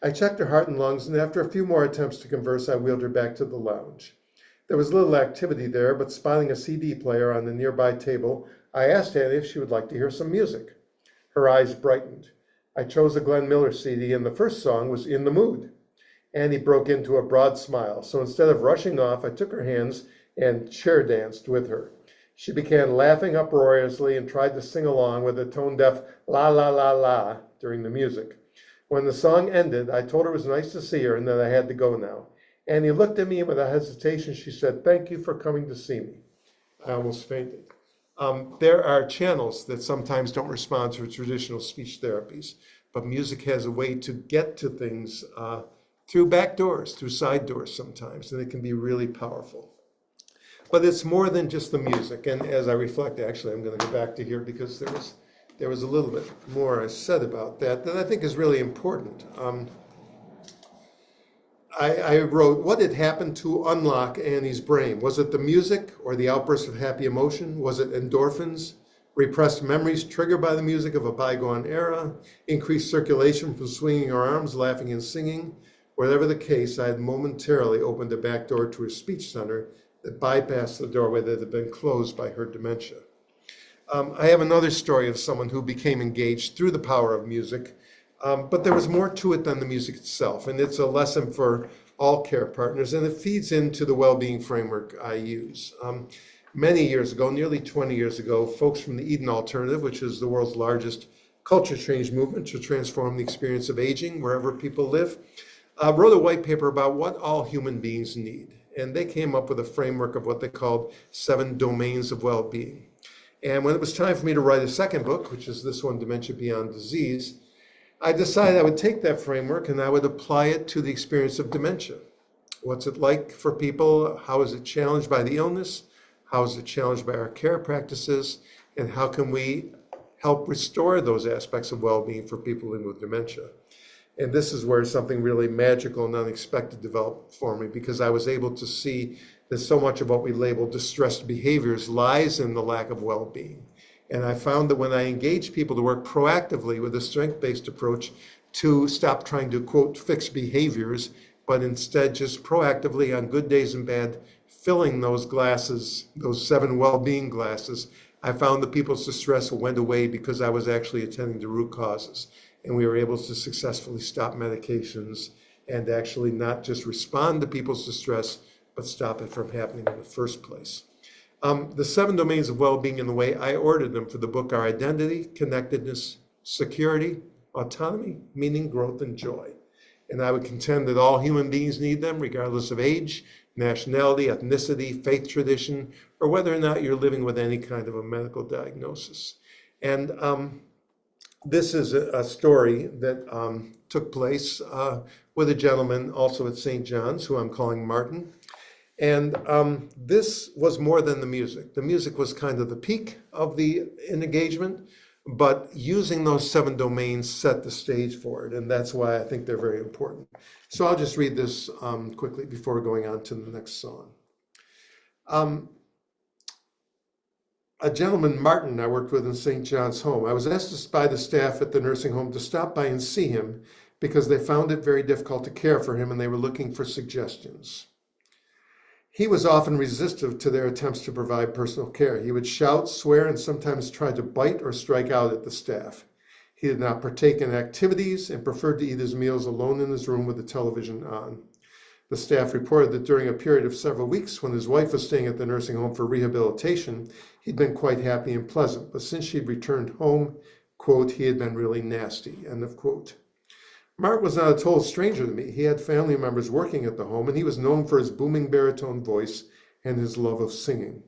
I checked her heart and lungs, and after a few more attempts to converse, I wheeled her back to the lounge. There was little activity there, but spotting a CD player on the nearby table, I asked Annie if she would like to hear some music. Her eyes brightened. I chose a Glenn Miller CD, and the first song was In the Mood. Annie broke into a broad smile, so instead of rushing off, I took her hands and chair danced with her. She began laughing uproariously and tried to sing along with a tone-deaf la la la la during the music. When the song ended, I told her it was nice to see her and that I had to go now. Annie looked at me and without hesitation, she said, "Thank you for coming to see me." I almost fainted. There are channels that sometimes don't respond to traditional speech therapies, but music has a way to get to things through back doors, through side doors sometimes, and it can be really powerful. But it's more than just the music, and as I reflect, actually, I'm going to go back to here because there was a little bit more I said about that I think is really important. I wrote, what had happened to unlock Annie's brain? Was it the music or the outburst of happy emotion? Was it endorphins, repressed memories triggered by the music of a bygone era, increased circulation from swinging her arms, laughing and singing? Whatever the case, I had momentarily opened a back door to her speech center that bypassed the doorway that had been closed by her dementia. I have another story of someone who became engaged through the power of music. But there was more to it than the music itself, and it's a lesson for all care partners, and it feeds into the well-being framework I use. Many years ago, nearly 20 years ago, folks from the Eden Alternative, which is the world's largest culture change movement to transform the experience of aging wherever people live, wrote a white paper about what all human beings need. And they came up with a framework of what they called 7 domains of well-being. And when it was time for me to write a second book, which is this one, Dementia Beyond Disease, I decided I would take that framework and I would apply it to the experience of dementia. What's it like for people? How is it challenged by the illness? How is it challenged by our care practices? And how can we help restore those aspects of well-being for people living with dementia? And this is where something really magical and unexpected developed for me, because I was able to see that so much of what we label distressed behaviors lies in the lack of well-being. And I found that when I engage people to work proactively with a strength-based approach to stop trying to, quote, fix behaviors, but instead just proactively on good days and bad, filling those glasses, those 7 well-being glasses, I found that people's distress went away because I was actually attending to root causes. And we were able to successfully stop medications and actually not just respond to people's distress, but stop it from happening in the first place. The 7 domains of well-being in the way I ordered them for the book are identity, connectedness, security, autonomy, meaning, growth, and joy. And I would contend that all human beings need them, regardless of age, nationality, ethnicity, faith tradition, or whether or not you're living with any kind of a medical diagnosis. And this is a story that took place with a gentleman also at St. John's, who I'm calling Martin. And this was more than the music. The music was kind of the peak of the engagement, but using those 7 domains set the stage for it. And that's why I think they're very important. So I'll just read this quickly before going on to the next song. A gentleman, Martin, I worked with in St. John's home. I was asked by the staff at the nursing home to stop by and see him because they found it very difficult to care for him and they were looking for suggestions. He was often resistive to their attempts to provide personal care. He would shout, swear, and sometimes try to bite or strike out at the staff. He did not partake in activities and preferred to eat his meals alone in his room with the television on. The staff reported that during a period of several weeks when his wife was staying at the nursing home for rehabilitation, he'd been quite happy and pleasant. But since she'd returned home, quote, he had been really nasty, end of quote. Martin was not a total stranger to me. He had family members working at the home, and he was known for his booming baritone voice and his love of singing.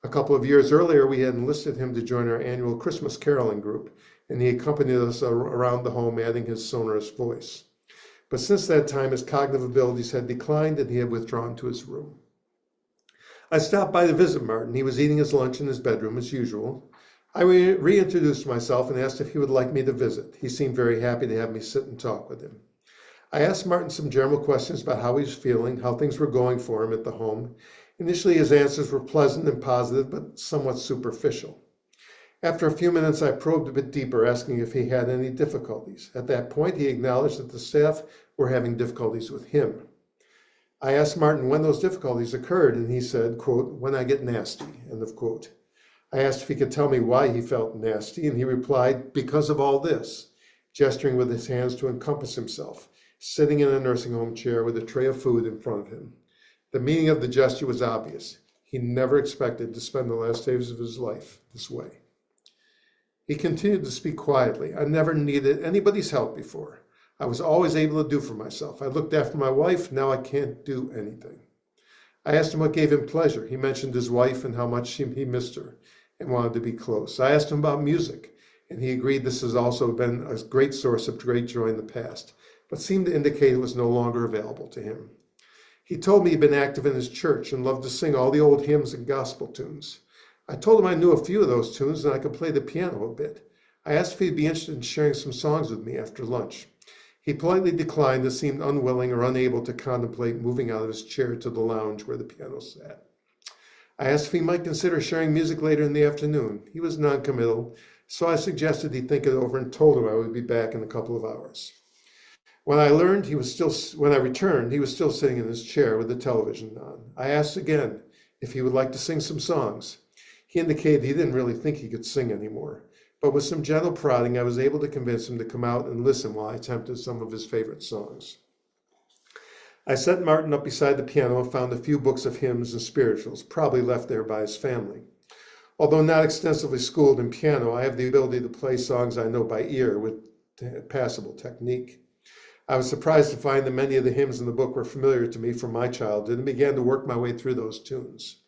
A couple of years earlier, we had enlisted him to join our annual Christmas caroling group, and he accompanied us around the home, adding his sonorous voice. But since that time, his cognitive abilities had declined, and he had withdrawn to his room. I stopped by to visit Martin. He was eating his lunch in his bedroom as usual. I reintroduced myself and asked if he would like me to visit. He seemed very happy to have me sit and talk with him. I asked Martin some general questions about how he was feeling, how things were going for him at the home. Initially, his answers were pleasant and positive, but somewhat superficial. After a few minutes, I probed a bit deeper, asking if he had any difficulties. At that point, he acknowledged that the staff were having difficulties with him. I asked Martin when those difficulties occurred, and he said, quote, "when I get nasty," end of quote. I asked if he could tell me why he felt nasty, and he replied, "because of all this," gesturing with his hands to encompass himself, sitting in a nursing home chair with a tray of food in front of him. The meaning of the gesture was obvious. He never expected to spend the last days of his life this way. He continued to speak quietly. "I never needed anybody's help before. I was always able to do for myself. I looked after my wife. Now I can't do anything." I asked him what gave him pleasure. He mentioned his wife and how much he missed her and wanted to be close. I asked him about music, and he agreed this has also been a great source of great joy in the past, but seemed to indicate it was no longer available to him. He told me he'd been active in his church and loved to sing all the old hymns and gospel tunes. I told him I knew a few of those tunes and I could play the piano a bit. I asked if he'd be interested in sharing some songs with me after lunch. He politely declined and seemed unwilling or unable to contemplate moving out of his chair to the lounge where the piano sat. I asked if he might consider sharing music later in the afternoon. He was noncommittal, so I suggested he think it over and told him I would be back in a couple of hours. When I returned, he was still sitting in his chair with the television on. I asked again if he would like to sing some songs. He indicated he didn't really think he could sing anymore, but with some gentle prodding, I was able to convince him to come out and listen while I attempted some of his favorite songs. I set Martin up beside the piano and found a few books of hymns and spirituals, probably left there by his family. Although not extensively schooled in piano, I have the ability to play songs I know by ear with passable technique. I was surprised to find that many of the hymns in the book were familiar to me from my childhood and began to work my way through those tunes.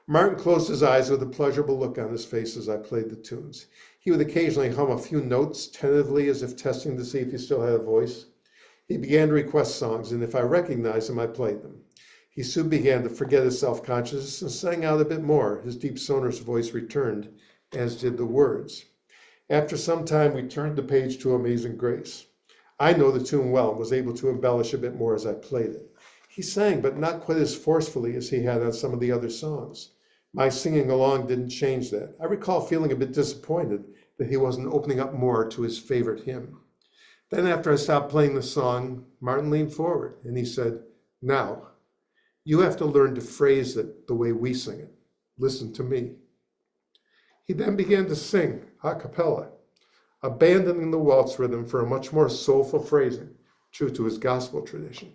Martin closed his eyes with a pleasurable look on his face as I played the tunes. He would occasionally hum a few notes tentatively as if testing to see if he still had a voice. He began to request songs, and if I recognized him, I played them. He soon began to forget his self-consciousness and sang out a bit more. His deep sonorous voice returned, as did the words. After some time, we turned the page to Amazing Grace. I know the tune well and was able to embellish a bit more as I played it. He sang, but not quite as forcefully as he had on some of the other songs. My singing along didn't change that. I recall feeling a bit disappointed that he wasn't opening up more to his favorite hymn. Then after I stopped playing the song, Martin leaned forward and he said, "Now, you have to learn to phrase it the way we sing it. Listen to me." He then began to sing a cappella, abandoning the waltz rhythm for a much more soulful phrasing, true to his gospel tradition.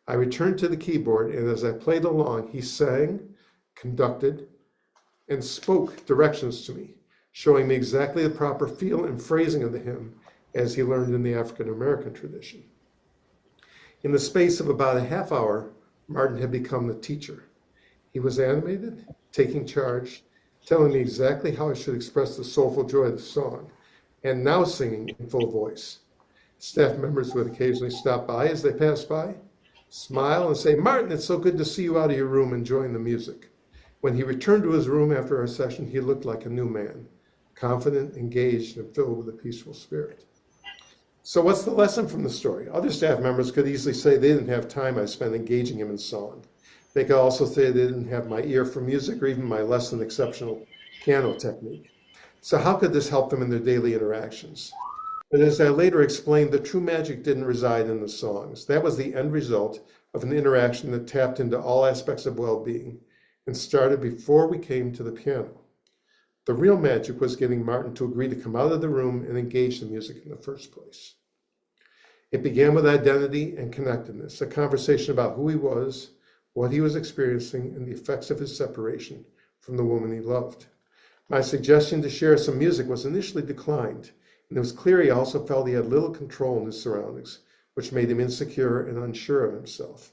I returned to the keyboard, and as I played along, he sang, conducted, and spoke directions to me, showing me exactly the proper feel and phrasing of the hymn as he learned in the African American tradition. In the space of about a half hour, Martin had become the teacher. He was animated, taking charge, telling me exactly how I should express the soulful joy of the song, and now singing in full voice. Staff members would occasionally stop by as they passed by, smile and say, "Martin, it's so good to see you out of your room enjoying the music." When he returned to his room after our session, he looked like a new man, confident, engaged, and filled with a peaceful spirit. So what's the lesson from the story? Other staff members could easily say they didn't have time I spent engaging him in song. They could also say they didn't have my ear for music or even my less than exceptional piano technique. So how could this help them in their daily interactions? But as I later explained, the true magic didn't reside in the songs. That was the end result of an interaction that tapped into all aspects of well-being and started before we came to the piano. The real magic was getting Martin to agree to come out of the room and engage the music in the first place. It began with identity and connectedness, a conversation about who he was, what he was experiencing, and the effects of his separation from the woman he loved. My suggestion to share some music was initially declined, and it was clear he also felt he had little control in his surroundings, which made him insecure and unsure of himself.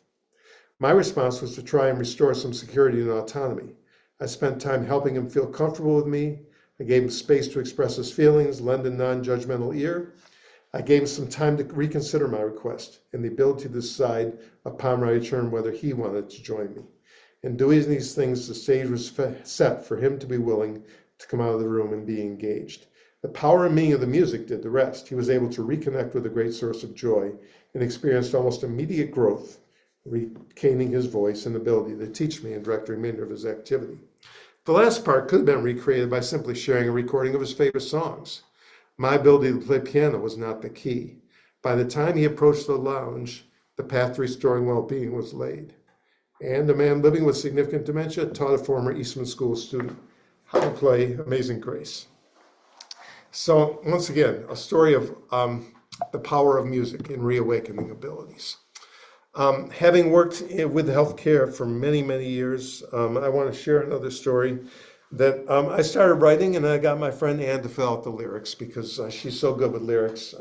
My response was to try and restore some security and autonomy. I spent time helping him feel comfortable with me. I gave him space to express his feelings, lend a non-judgmental ear. I gave him some time to reconsider my request and the ability to decide upon my return whether he wanted to join me. In doing these things, the stage was set for him to be willing to come out of the room and be engaged. The power and meaning of the music did the rest. He was able to reconnect with a great source of joy and experienced almost immediate growth, regaining his voice and ability to teach me and direct the remainder of his activity. The last part could have been recreated by simply sharing a recording of his favorite songs. My ability to play piano was not the key. By the time he approached the lounge, the path to restoring well-being was laid. And a man living with significant dementia taught a former Eastman School student how to play Amazing Grace. So once again, a story of the power of music in reawakening abilities. Having worked with healthcare for many, many years, I want to share another story that I started writing, and I got my friend Ann to fill out the lyrics because she's so good with lyrics.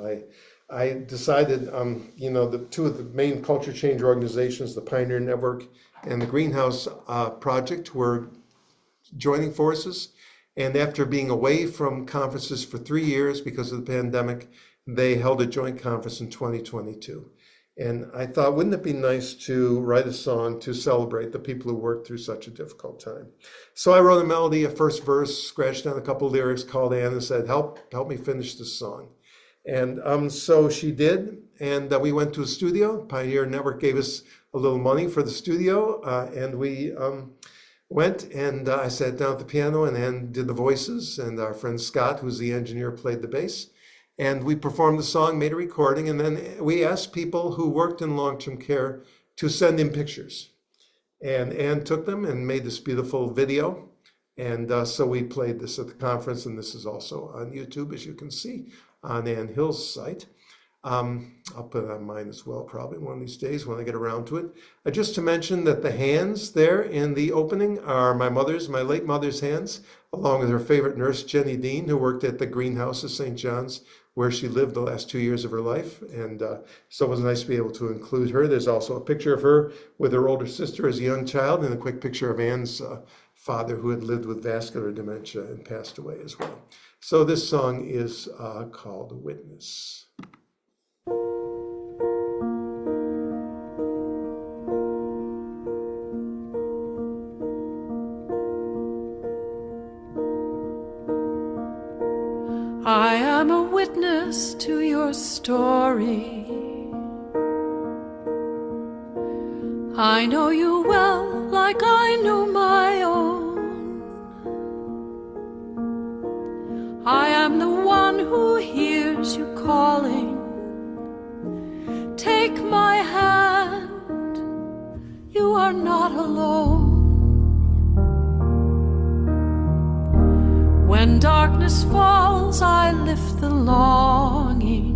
I decided, the two of the main culture change organizations, the Pioneer Network and the Greenhouse Project, were joining forces. And after being away from conferences for 3 years because of the pandemic, they held a joint conference in 2022. And I thought, wouldn't it be nice to write a song to celebrate the people who worked through such a difficult time? So I wrote a melody, a first verse, scratched down a couple lyrics, called Ann and said, help me finish this song. And so she did, and we went to a studio. Pioneer Network gave us a little money for the studio, and we went, and I sat down at the piano, and Ann did the voices, and our friend Scott, who's the engineer, played the bass. And we performed the song, made a recording, and then we asked people who worked in long-term care to send in pictures. And Ann took them and made this beautiful video. And so we played this at the conference, and this is also on YouTube, as you can see, on Ann Hill's site. I'll put it on mine as well, probably one of these days when I get around to it. Just to mention that the hands there in the opening are my late mother's hands, along with her favorite nurse, Jenny Dean, who worked at the Greenhouse of St. John's, where she lived the last 2 years of her life. And so it was nice to be able to include her. There's also a picture of her with her older sister as a young child, and a quick picture of Ann's father, who had lived with vascular dementia and passed away as well. So this song is called Witness. I am a witness to your story. I know you well, like I know my own. I am the one who hears you calling. Take my hand, you are not alone. When darkness falls, I lift the longing,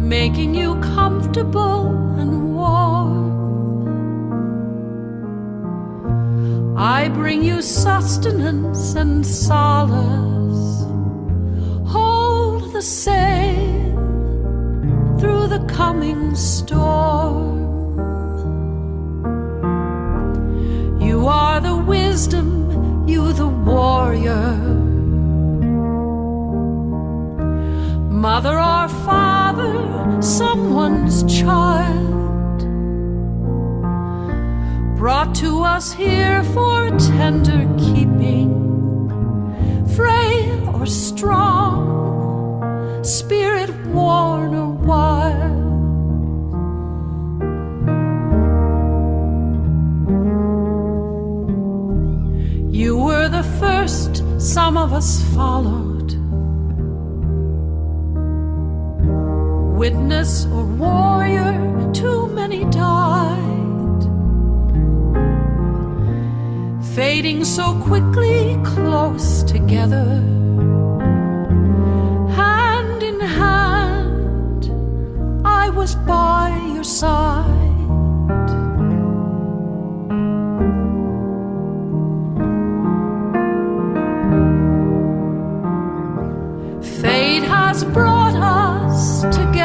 making you comfortable and warm. I bring you sustenance and solace. Hold the sail through the coming storm. You are the wisdom, you the warrior, mother or father, someone's child, brought to us here for tender keeping, frail or strong, spirit worn or wild. You were the first, some of us followed. Witness or warrior, too many died, fading so quickly close together. Hand in hand, I was by your side. Fate has brought us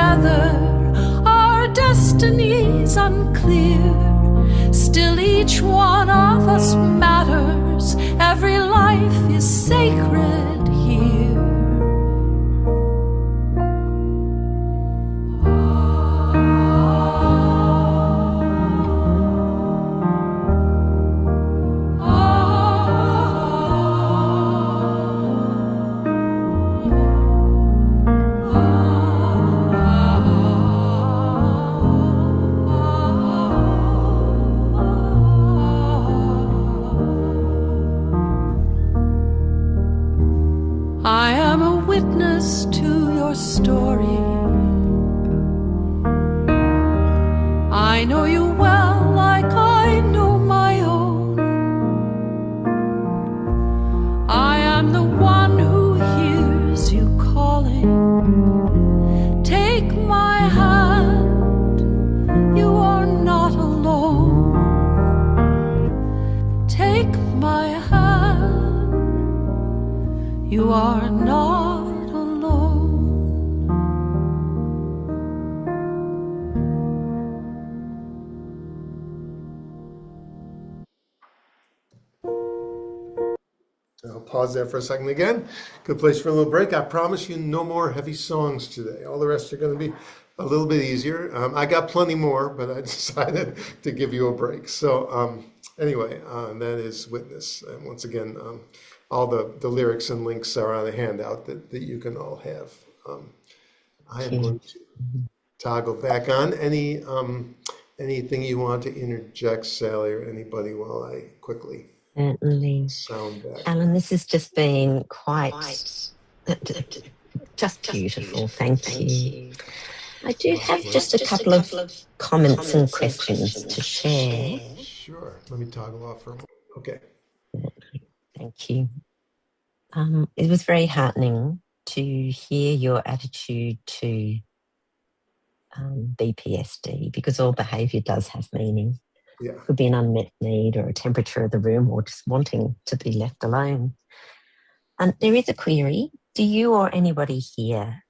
together, our destinies unclear. Still each one of us matters, every life is sacred here. I am a witness to your story. I know you well like I know my own. I am the one who hears you calling. Take my hand, you are not alone. Take my hand, you are not alone. I'll pause there for a second again. Good place for a little break. I promise you no more heavy songs today. All the rest are going to be a little bit easier. I got plenty more, but I decided to give you a break. So anyway, that is Witness. And once again, all the lyrics and links are on a handout that you can all have. I am going to toggle back on. Anything you want to interject, Sally, or anybody, while I quickly Certainly. sound back? Alan, this has just been quite, just beautiful. Thank you. I do have just a couple of comments and questions to share. Sure. Let me toggle off for a moment. Okay. Thank you. It was very heartening to hear your attitude to BPSD, because all behaviour does have meaning. Yeah. Could be an unmet need or a temperature of the room or just wanting to be left alone. There is a query. Do you or anybody here,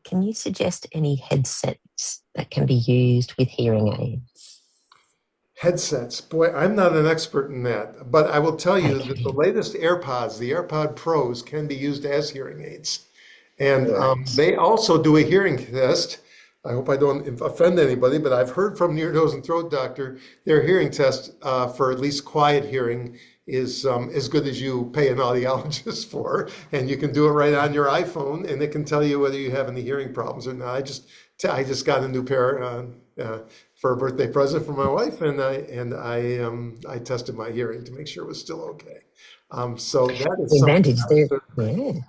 can you suggest any headsets that can be used with hearing aids? Headsets. Boy, I'm not an expert in that, but I will tell you that the latest AirPods, the AirPod Pros, can be used as hearing aids. And they also do a hearing test. I hope I don't offend anybody, but I've heard from an ear, nose, and throat doctor, their hearing test for at least quiet hearing is as good as you pay an audiologist for. And you can do it right on your iPhone, and it can tell you whether you have any hearing problems or not. I just got a new pair for a birthday present for my wife, and I tested my hearing to make sure it was still okay. So that is The something. advantage there, yeah.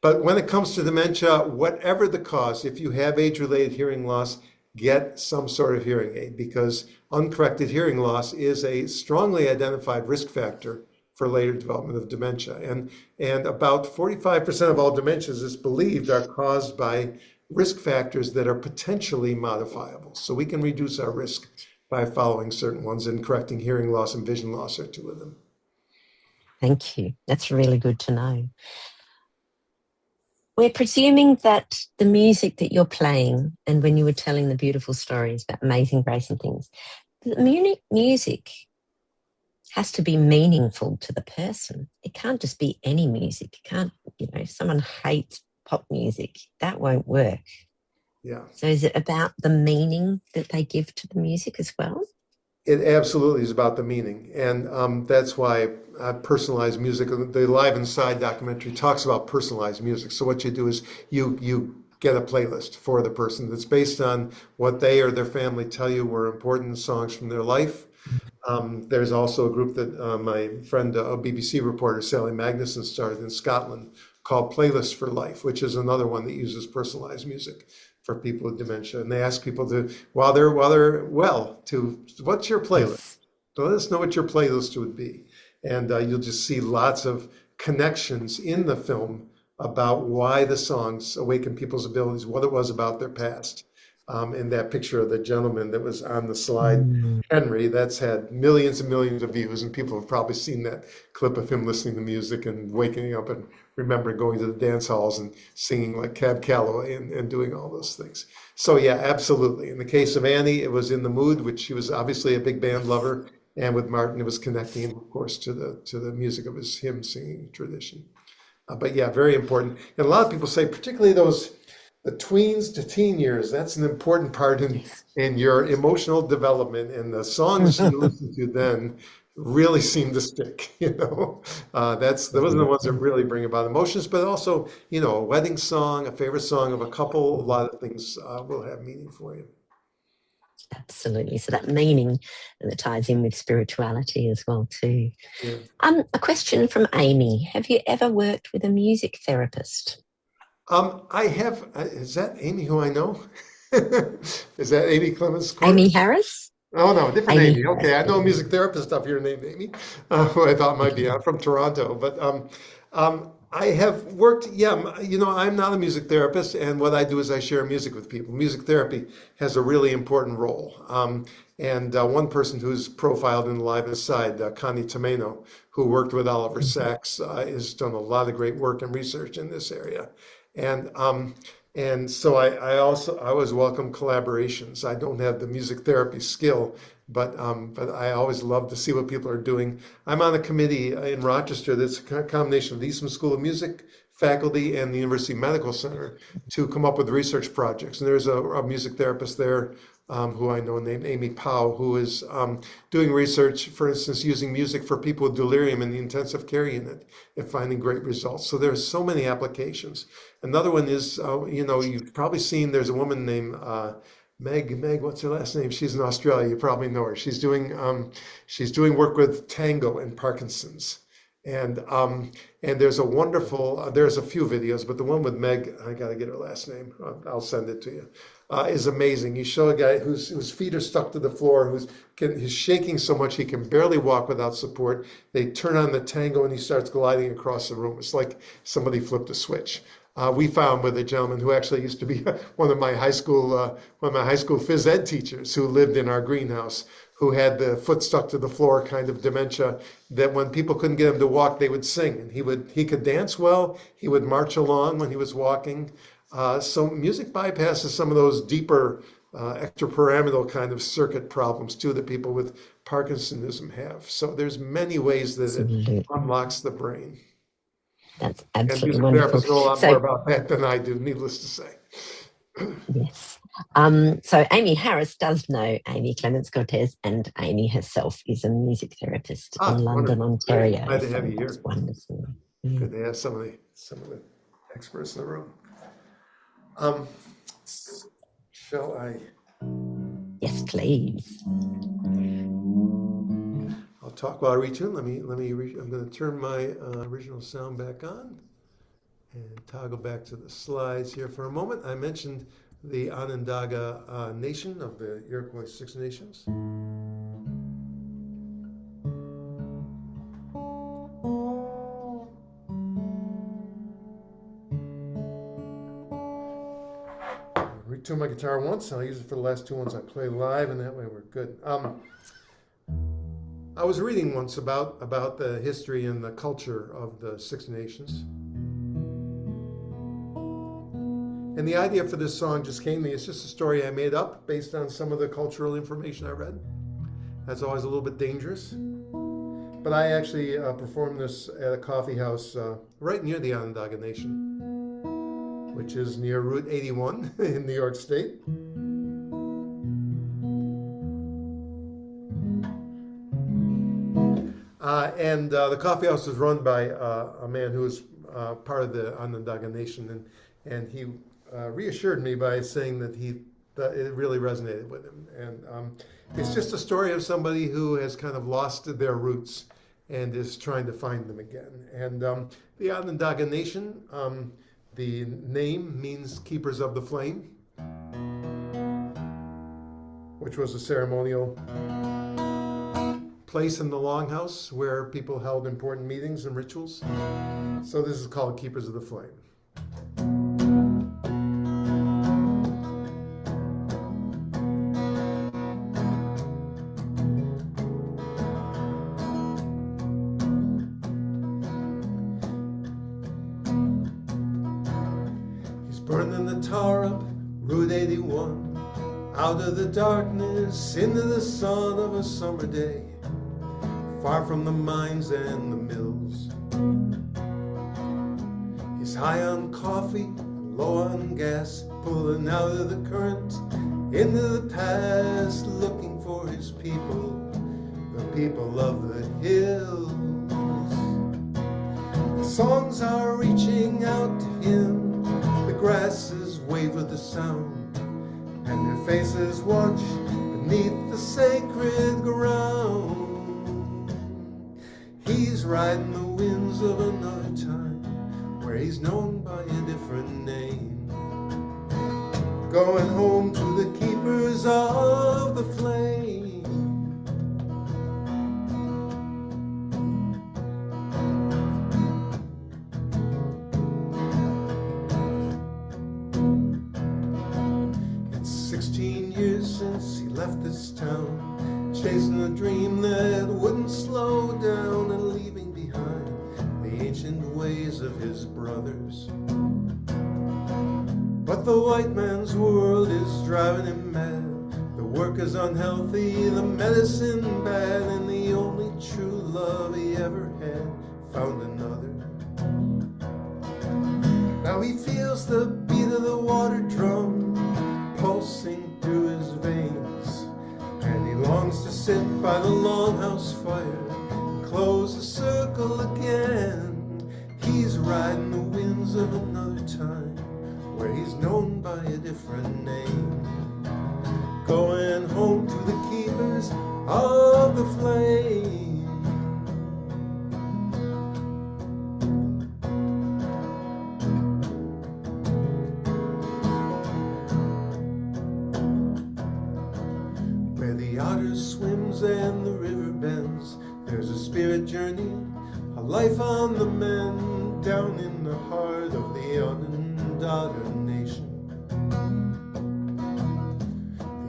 But when it comes to dementia, whatever the cause, if you have age-related hearing loss, get some sort of hearing aid, because uncorrected hearing loss is a strongly identified risk factor for later development of dementia. And about 45% of all dementias is believed are caused by risk factors that are potentially modifiable. So we can reduce our risk by following certain ones, and correcting hearing loss and vision loss are two of them. Thank you. That's really good to know. We're presuming that the music that you're playing, and when you were telling the beautiful stories about Amazing Grace and things, the music has to be meaningful to the person. It can't just be any music. It can't, if someone hates pop music, that won't work. Yeah. So is it about the meaning that they give to the music as well? It absolutely is about the meaning, and that's why personalized music, the Live Inside documentary talks about personalized music. So what you do is you get a playlist for the person that's based on what they or their family tell you were important songs from their life. There's also a group that my friend, a BBC reporter, Sally Magnuson, started in Scotland called Playlists for Life, which is another one that uses personalized music for people with dementia. And they ask people to, while they're well, to, what's your playlist? So let us know what your playlist would be. And you'll just see lots of connections in the film about why the songs awaken people's abilities, what it was about their past. in that picture of the gentleman that was on the slide, Mm. Henry, that's had millions and millions of views, and people have probably seen that clip of him listening to music and waking up and remembering going to the dance halls and singing like Cab Calloway and doing all those things. So yeah, absolutely. In the case of Annie, it was In the Mood, which she was obviously a big band lover, and with Martin, it was connecting him, of course, to the music of his hymn singing tradition. But yeah, very important. And a lot of people say, particularly the tweens to teen years, that's an important part in your emotional development. And the songs you listen to then really seem to stick, you know. Those are the ones that really bring about emotions, but also, you know, a wedding song, a favorite song of a couple, a lot of things will have meaning for you. Absolutely. So that meaning that ties in with spirituality as well too. Yeah. A question from Amy. Have you ever worked with a music therapist? I have, is that Amy who I know? Is that Amy Clemens Court? Amy Harris? Oh, no, different Amy Amy. Okay, I know a music therapist up here named Amy, who I thought might be. I'm from Toronto, but I have worked, you know, I'm not a music therapist, and what I do is I share music with people. Music therapy has a really important role. And one person who's profiled in the Live Inside, Connie Tomeno, who worked with Oliver Sacks, has done a lot of great work and research in this area. And so I always welcome collaborations. I don't have the music therapy skill, but I always love to see what people are doing. I'm on a committee in Rochester that's a combination of the Eastman School of Music faculty and the University Medical Center to come up with research projects. And there's a music therapist there who I know named Amy Powell, who is doing research, for instance, using music for people with delirium in the intensive care unit and finding great results. So there's so many applications. Another one is, you know, you've probably seen, there's a woman named Meg, what's her last name? She's in Australia. You probably know her. She's doing work with tango and Parkinson's. And there's a wonderful, there's a few videos, but the one with Meg, I got to get her last name. I'll send it to you. Is amazing. You show a guy whose feet are stuck to the floor, he's shaking so much he can barely walk without support. They turn on the tango and he starts gliding across the room. It's like somebody flipped a switch. We found with a gentleman who actually used to be one of my high school phys ed teachers who lived in our greenhouse, who had the foot stuck to the floor kind of dementia, that when people couldn't get him to walk, they would sing. And he could dance well. He would march along when he was walking. So music bypasses some of those deeper extrapyramidal kind of circuit problems too that people with Parkinsonism have. So there's many ways that it unlocks the brain. That's And absolutely music wonderful. therapists know a lot more about that than I do, needless to say. Yes. So Amy Harris does know Amy Clements Cortez, and Amy herself is a music therapist in London, wonderful. Ontario. Glad to have you here. That's wonderful. Yeah. Good to have some of the experts in the room. Shall I? Yes, please. I'll talk while I retune. I'm going to turn my original sound back on and toggle back to the slides here for a moment. I mentioned the Onondaga Nation of the Iroquois Six Nations. Retune my guitar once, and I'll use it for the last two ones I play live, and that way we're good. I was reading once about the history and the culture of the Six Nations. And the idea for this song just came to me. It's just a story I made up based on some of the cultural information I read. That's always a little bit dangerous. But I actually performed this at a coffee house right near the Onondaga Nation, which is near Route 81 in New York State. And the coffee house was run by a man who was part of the Onondaga Nation, and he reassured me by saying that it really resonated with him. And it's just a story of somebody who has kind of lost their roots and is trying to find them again. And the Onondaga Nation, the name means keepers of the flame, which was a ceremonial place in the Longhouse where people held important meetings and rituals. So this is called Keepers of the Flame. burning the tar up Route 81, out of the darkness into the sun of a summer day, far from the mines and the mills. He's high on coffee, low on gas, pulling out of the current into the past, looking for his people, the people of the hills. The songs are reaching out to him, the grasses wave with the sound, and their faces watch beneath the sacred ground. He's riding the winds of another time, where he's known by a different name, going home to the keepers of the flame. It's 16 years since he left this town, chasing a dream that wouldn't slow down, and leaving behind the ancient ways of his brothers. But the white man's world is driving him mad. The work is unhealthy, the medicine bad, and the only true love he ever had found another. Now he feels the beat of the water drum pulsing through his veins, and he longs to sit by the longhouse fire and close the circle again. He's riding the winds of another time, where he's known by a different name, going home to the keepers of the flame. Where the otter swims and the river bends, there's a spirit journey, a life on the mend, down in the heart of the undaughtered nation.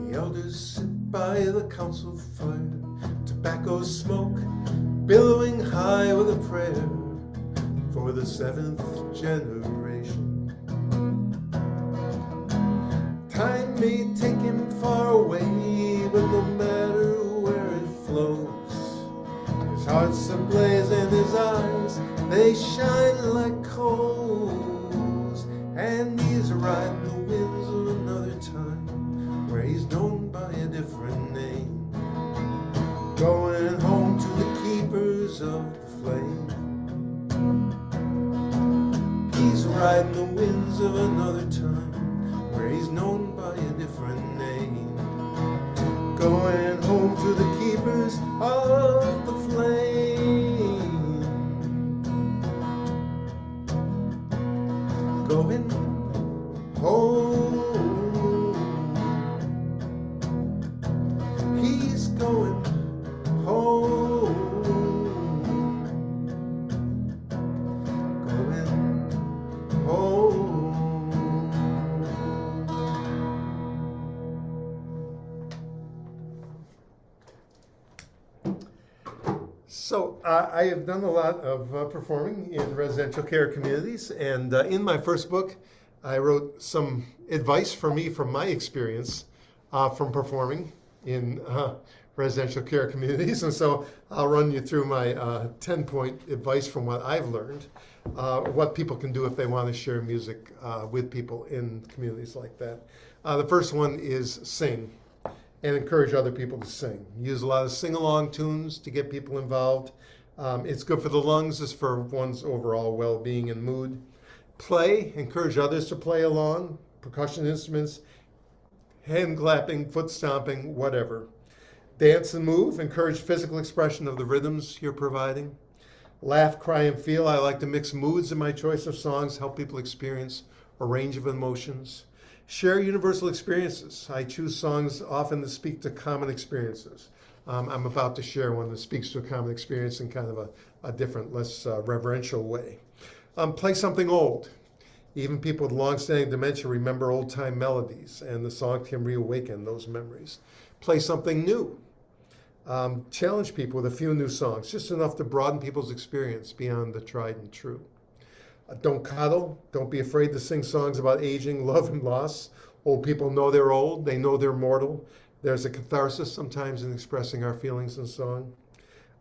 The elders sit by the council fire, tobacco smoke billowing high with a prayer for the 7th generation. Time may take him far away, but no matter where it flows, his heart's ablaze and his eyes, they shine like coals. And he's riding the winds of another time, where he's known by a different name, going home to the keepers of the flame. He's riding the winds of another time, where he's known by a different name, going home to the keepers of the flame. Going home. He's going home. Going home. So I have done a lot of performing in residential care communities, and in my first book, I wrote some advice for me from my experience from performing in residential care communities. And so I'll run you through my 10-point advice from what I've learned, what people can do if they want to share music with people in communities like that. The first one is sing, and encourage other people to sing. Use a lot of sing-along tunes to get people involved. It's good for the lungs, it's for one's overall well-being and mood. Play, encourage others to play along, percussion instruments, hand clapping, foot stomping, whatever. Dance and move, encourage physical expression of the rhythms you're providing. Laugh, cry, and feel. I like to mix moods in my choice of songs, help people experience a range of emotions. Share universal experiences. I choose songs often that speak to common experiences. I'm about to share one that speaks to a common experience in kind of a different, less reverential way. Play something old. Even people with long-standing dementia remember old-time melodies, and the song can reawaken those memories. Play something new. Challenge people with a few new songs, just enough to broaden people's experience beyond the tried and true. Don't coddle. Don't be afraid to sing songs about aging, love, and loss. Old people know they're old. They know they're mortal. There's a catharsis sometimes in expressing our feelings in song.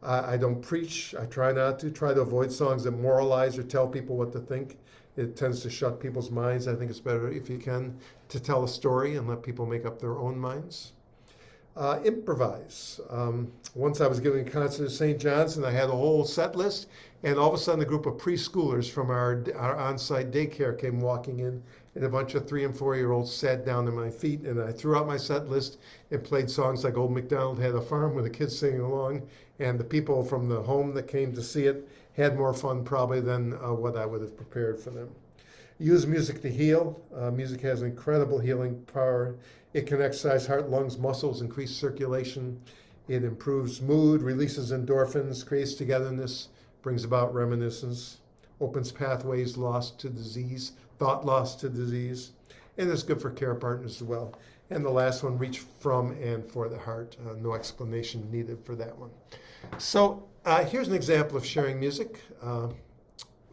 I don't preach. I try not to. Try to avoid songs that moralize or tell people what to think. It tends to shut people's minds. I think it's better, if you can, to tell a story and let people make up their own minds. Improvise. Once I was giving a concert at St. John's, and I had a whole set list, and all of a sudden a group of preschoolers from our on-site daycare came walking in, and a bunch of 3- and 4-year-olds sat down at my feet, and I threw out my set list and played songs like Old MacDonald Had a Farm with the kids singing along, and the people from the home that came to see it had more fun probably than what I would have prepared for them. Use music to heal. Music has incredible healing power. It can exercise heart, lungs, muscles, increase circulation. It improves mood, releases endorphins, creates togetherness, brings about reminiscence, opens pathways lost to disease, thought lost to disease, and it's good for care partners as well. And the last one, reach from and for the heart. No explanation needed for that one. So here's an example of sharing music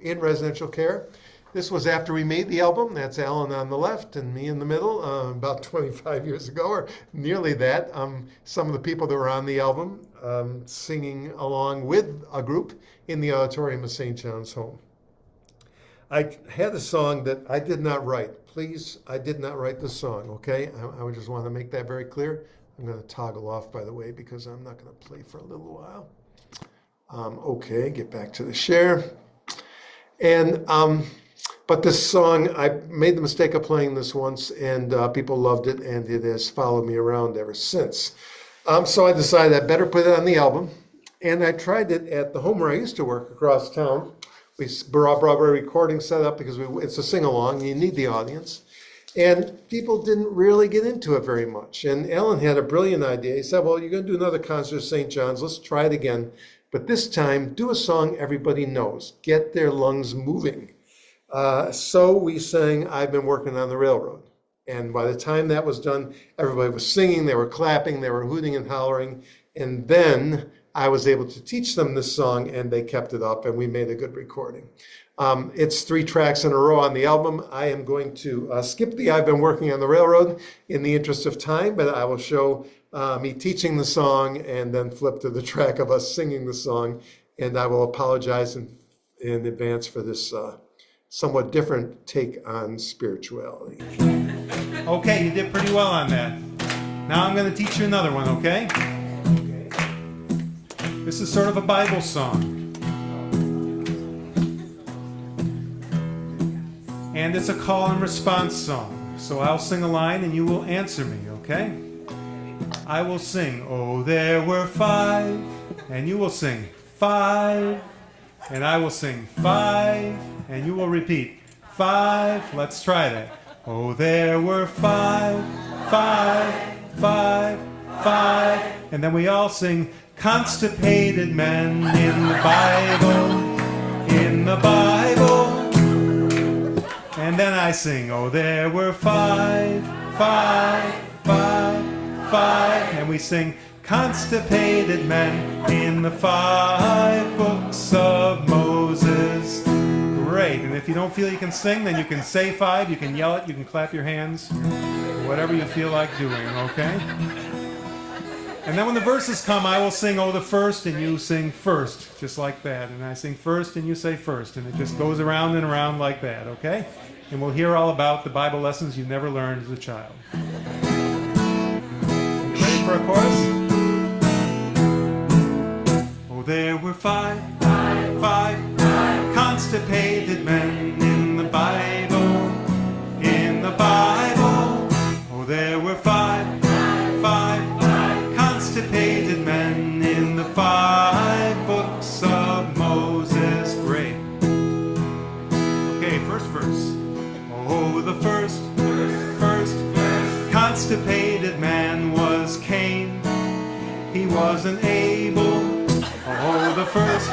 in residential care. This was after we made the album. That's Alan on the left and me in the middle, about 25 years ago, or nearly that. Some of the people that were on the album singing along with a group in the auditorium of St. John's Home. I had a song that I did not write. Please, I did not write this song, okay? I just want to make that very clear. I'm going to toggle off, by the way, because I'm not going to play for a little while. Okay, get back to the share. And but this song, I made the mistake of playing this once, and people loved it, and it has followed me around ever since. So I decided I better put it on the album, and I tried it at the home where I used to work across town. We brought a recording set up because it's a sing-along, you need the audience. And people didn't really get into it very much. And Alan had a brilliant idea. He said, well, you're going to do another concert at St. John's. Let's try it again. But this time, do a song everybody knows. Get their lungs moving. So we sang I've Been Working on the Railroad. And by the time that was done, everybody was singing, they were clapping, they were hooting and hollering. And then I was able to teach them this song, and they kept it up, and we made a good recording. It's 3 tracks in a row on the album. I am going to skip the I've Been Working on the Railroad in the interest of time, but I will show me teaching the song and then flip to the track of us singing the song. And I will apologize in advance for this somewhat different take on spirituality. Okay, you did pretty well on that. Now I'm going to teach you another one, okay? This is sort of a Bible song. And it's a call and response song. So I'll sing a line and you will answer me, okay? I will sing, oh, there were 5. And you will sing, 5. And I will sing, 5. And you will repeat, 5. Let's try that. Oh, there were 5, 5, 5, 5. And then we all sing, constipated men in the Bible, in the Bible. And then I sing, oh, there were 5, 5, 5, 5. And we sing, constipated men in the 5 books of Moses. Great. And if you don't feel you can sing, then you can say 5, you can yell it, you can clap your hands, whatever you feel like doing, okay? And then when the verses come, I will sing, oh, the first, and you sing first, just like that. And I sing first, and you say first. And it just goes around and around like that, okay? And we'll hear all about the Bible lessons you never learned as a child. You ready for a chorus? Oh, there were 5, 5 constipated men in the Bible, in the Bible. Oh, there were 5, 5 constipated men in the 5 books of Moses. Great. Okay, first verse. Oh, the first constipated man was Cain. He wasn't able. Oh, the first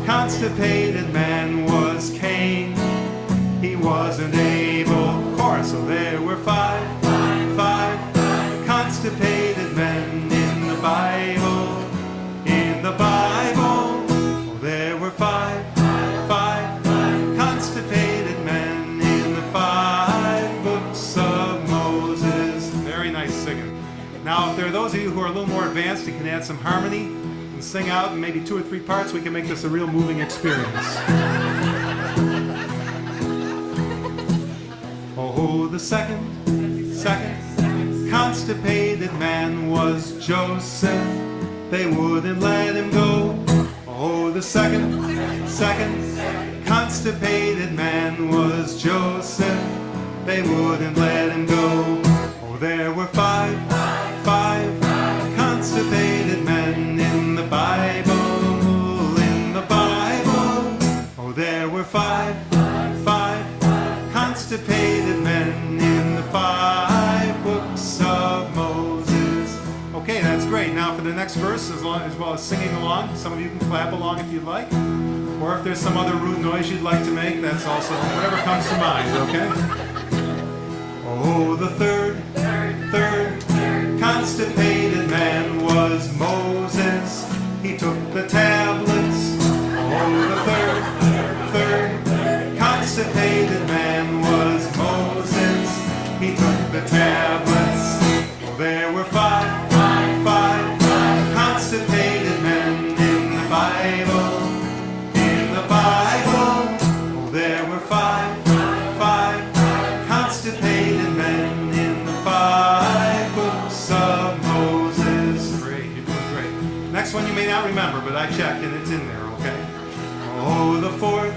constipated man was Cain. He wasn't able. Chorus. So there were 5 constipated men in the Bible, in the Bible. Oh, there were 5 advanced, you can add some harmony and sing out in maybe 2 or 3 parts. We can make this a real moving experience. Oh, the second constipated man was Joseph. They wouldn't let him go. Oh, the second constipated man was Joseph. They wouldn't let him go. Oh, there were five constipated men in the Bible, Oh, there were five constipated men in the 5 books of Moses. Okay, that's great. Now for the next verse, as well as singing along, some of you can clap along if you'd like. Or if there's some other rude noise you'd like to make, that's also whatever comes to mind, okay? Oh, the third constipated man was Moses. He took the tablets. Oh, the third constipated man was Moses. He took the tablets. Oh, there were five constipated men in the Bible. Oh, there were five constipated men in the 5 books of Moses. Great, you're doing great. Next one you may not remember, but I checked and it's in there, okay? Oh, the fourth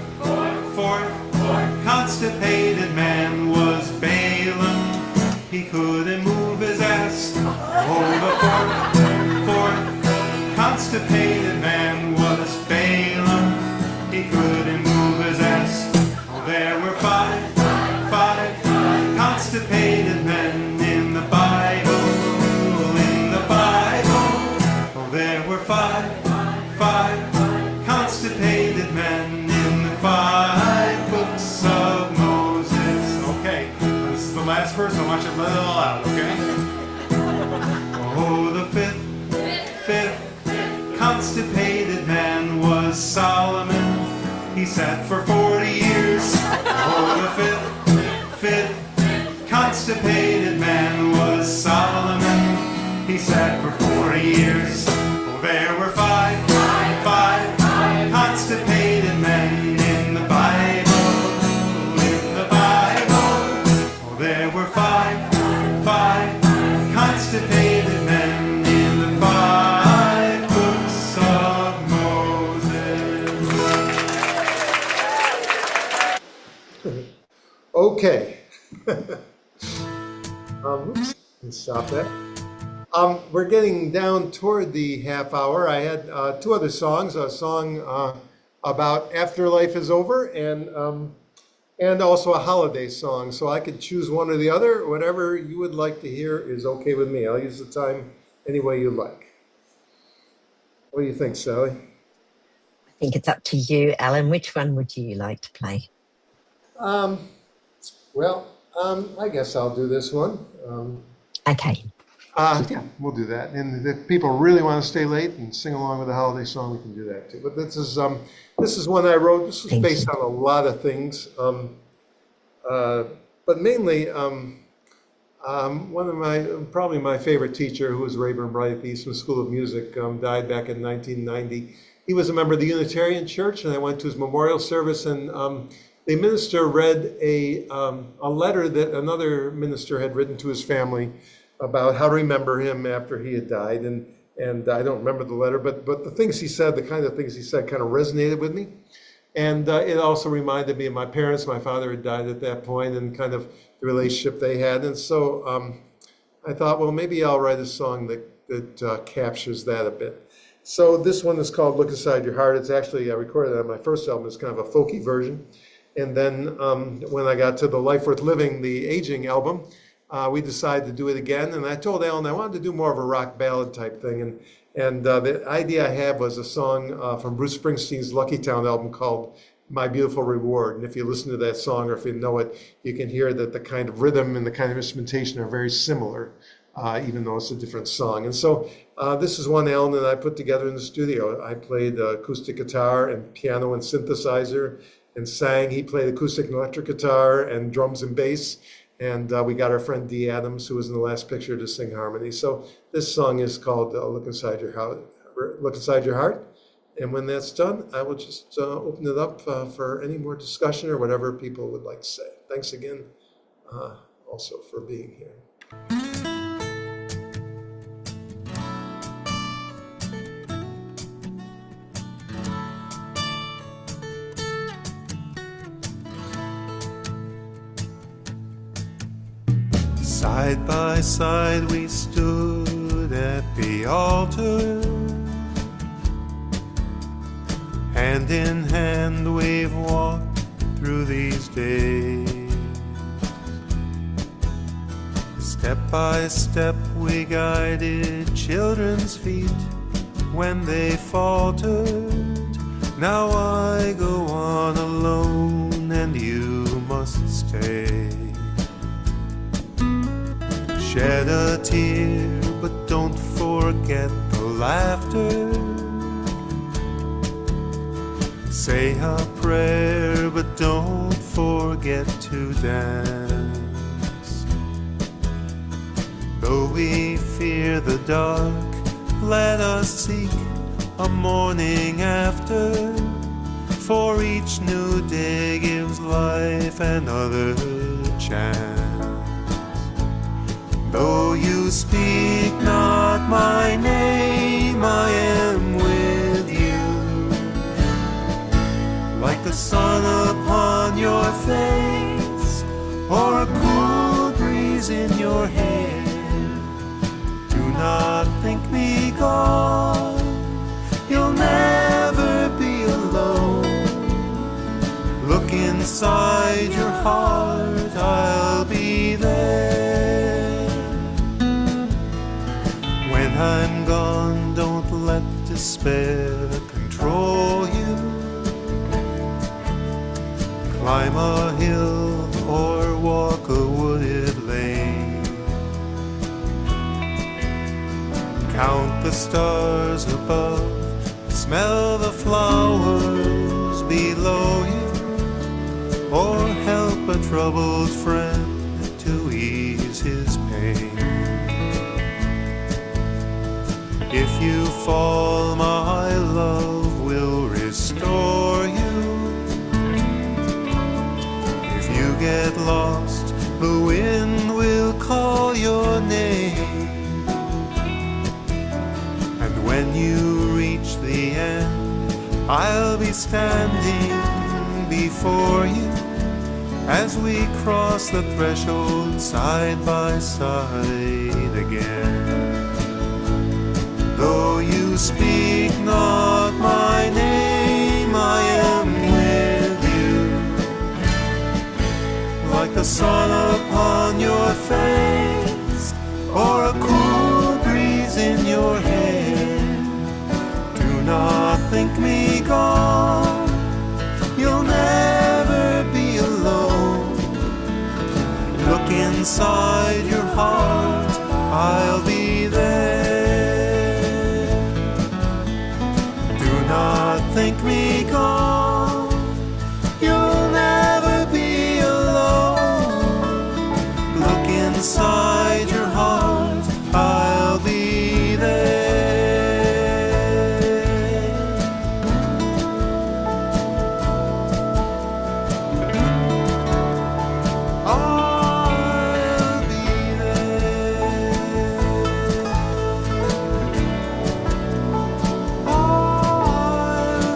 constipated man was Balaam. He couldn't move his ass. Oh, the fourth constipated man was Balaam. He couldn't move his ass. Oh, there were five constipated men in the Bible, Oh, there were five constipated men in the 5 books of Moses. Okay, this is the last verse. I want you to let it all out, okay? Oh, the fifth constipated man was Solomon. He sat for 40 years. Oh, the fifth constipated man was Solomon. He sat for 40 years. Oh, there were five constipated men in the Bible, Oh, there were five constipated men in the 5 books of Moses. Okay. Oops, let's stop that. We're getting down toward the half hour. I had 2 other songs, a song about afterlife is over and also a holiday song. So I could choose one or the other. Whatever you would like to hear is okay with me. I'll use the time any way you like. What do you think, Sally? I think it's up to you, Alan. Which one would you like to play? I guess I'll do this one. Okay. Yeah, we'll do that. And if people really want to stay late and sing along with the holiday song, we can do that too. But this is one I wrote. This was based on a lot of things, but mainly one of probably my favorite teacher, who was Rayburn Bright at the Eastman School of Music, died back in 1990. He was a member of the Unitarian Church, and I went to his memorial service, and the minister read a letter that another minister had written to his family about how to remember him after he had died. And I don't remember the letter, but the things he said, the kind of things he said kind of resonated with me. And it also reminded me of my parents. My father had died at that point, and kind of the relationship they had. And so I thought, well, maybe I'll write a song that captures that a bit. So this one is called Look Inside Your Heart. It's actually, I recorded it on my first album. It's kind of a folky version. And then when I got to the Life Worth Living, the aging album, we decided to do it again. And I told Alan I wanted to do more of a rock ballad type thing. And the idea I had was a song from Bruce Springsteen's Lucky Town album called My Beautiful Reward. And if you listen to that song, or if you know it, you can hear that the kind of rhythm and the kind of instrumentation are very similar, even though it's a different song. And so this is one Alan and I put together in the studio. I played acoustic guitar and piano and synthesizer and sang. He played acoustic and electric guitar and drums and bass. And we got our friend Dee Adams, who was in the last picture, to sing harmony. So this song is called "Look Inside Your Heart." Look inside your heart. And when that's done, I will just open it up for any more discussion or whatever people would like to say. Thanks again, also for being here. Side by side we stood at the altar. Hand in hand we've walked through these days. Step by step we guided children's feet when they faltered. Now I go on alone and you must stay. Shed a tear, but don't forget the laughter. Say a prayer, but don't forget to dance. Though we fear the dark, let us seek a morning after. For each new day gives life another chance. Though you speak not my name, I am with you. Like the sun upon your face, or a cool breeze in your hair. Do not think me gone, you'll never be alone. Look inside your heart, I'll be there. When I'm gone, don't let despair control you. Climb a hill or walk a wooded lane. Count the stars above, smell the flowers below you, or help a troubled friend to ease his pain. If you fall, my love will restore you. If you get lost, the wind will call your name. And when you reach the end, I'll be standing before you as we cross the threshold side by side again. Though you speak not my name, I am with you. Like the sun upon your face, or a cool breeze in your hair. Do not think me gone, you'll never be alone. Look inside your heart, I'll be there. Not think me gone, you'll never be alone. Look inside your heart, I'll be there. I'll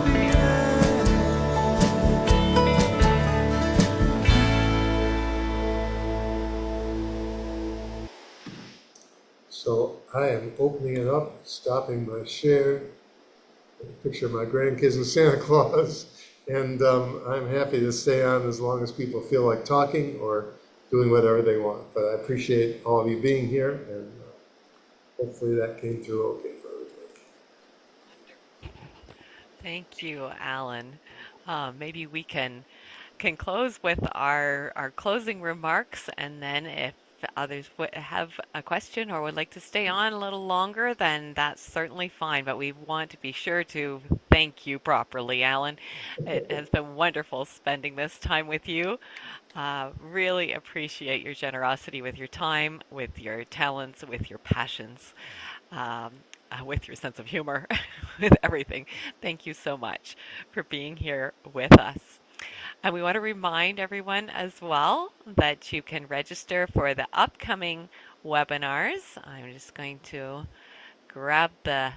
be there. So I am opening it up, stopping my share, picture of my grandkids and Santa Claus, and I'm happy to stay on as long as people feel like talking or doing whatever they want. But I appreciate all of you being here, and hopefully that came through okay for everybody. Thank you, Alan. Maybe we can close with our closing remarks, and then if others would have a question or would like to stay on a little longer, then that's certainly fine. But we want to be sure to thank you properly, Alan. It has been wonderful spending this time with you. Really appreciate your generosity with your time, with your talents, with your passions, um, with your sense of humor, with everything. Thank you so much for being here with us. And we want to remind everyone as well that you can register for the upcoming webinars. I'm just going to grab the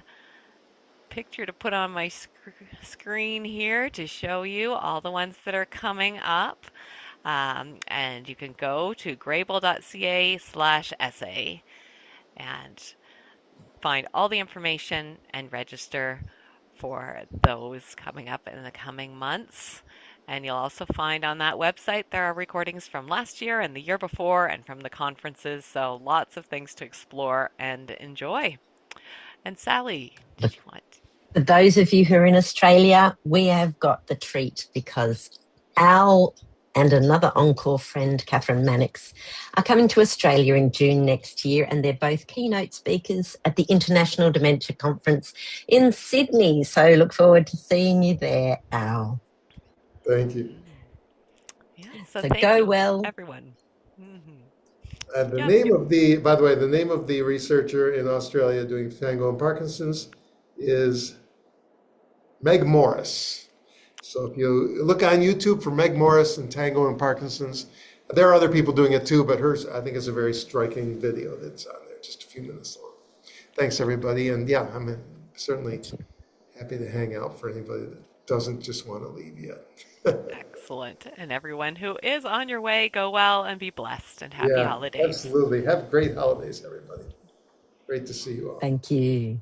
picture to put on my screen here to show you all the ones that are coming up. And you can go to grable.ca/essay and find all the information and register for those coming up in the coming months. And you'll also find on that website there are recordings from last year and the year before and from the conferences. So lots of things to explore and enjoy. And Sally, did you want? For those of you who are in Australia, we have got the treat because Al and another Encore friend, Catherine Mannix, are coming to Australia in June next year, and they're both keynote speakers at the International Dementia Conference in Sydney. So look forward to seeing you there, Al. Thank you. Yeah, so So thank go you, well. everyone. Mm-hmm. And the Yes, name of the, by the way, the name of the researcher in Australia doing Tango and Parkinson's is Meg Morris. So if you look on YouTube for Meg Morris and Tango and Parkinson's, there are other people doing it too, but hers, I think, is a very striking video that's on there, just a few minutes long. Thanks, everybody. And yeah, I'm certainly happy to hang out for anybody that doesn't just want to leave yet. excellent. And everyone who is on your way, go well and be blessed and happy Yeah, holidays. absolutely. Have great holidays, everybody. Great to see you all. Thank you.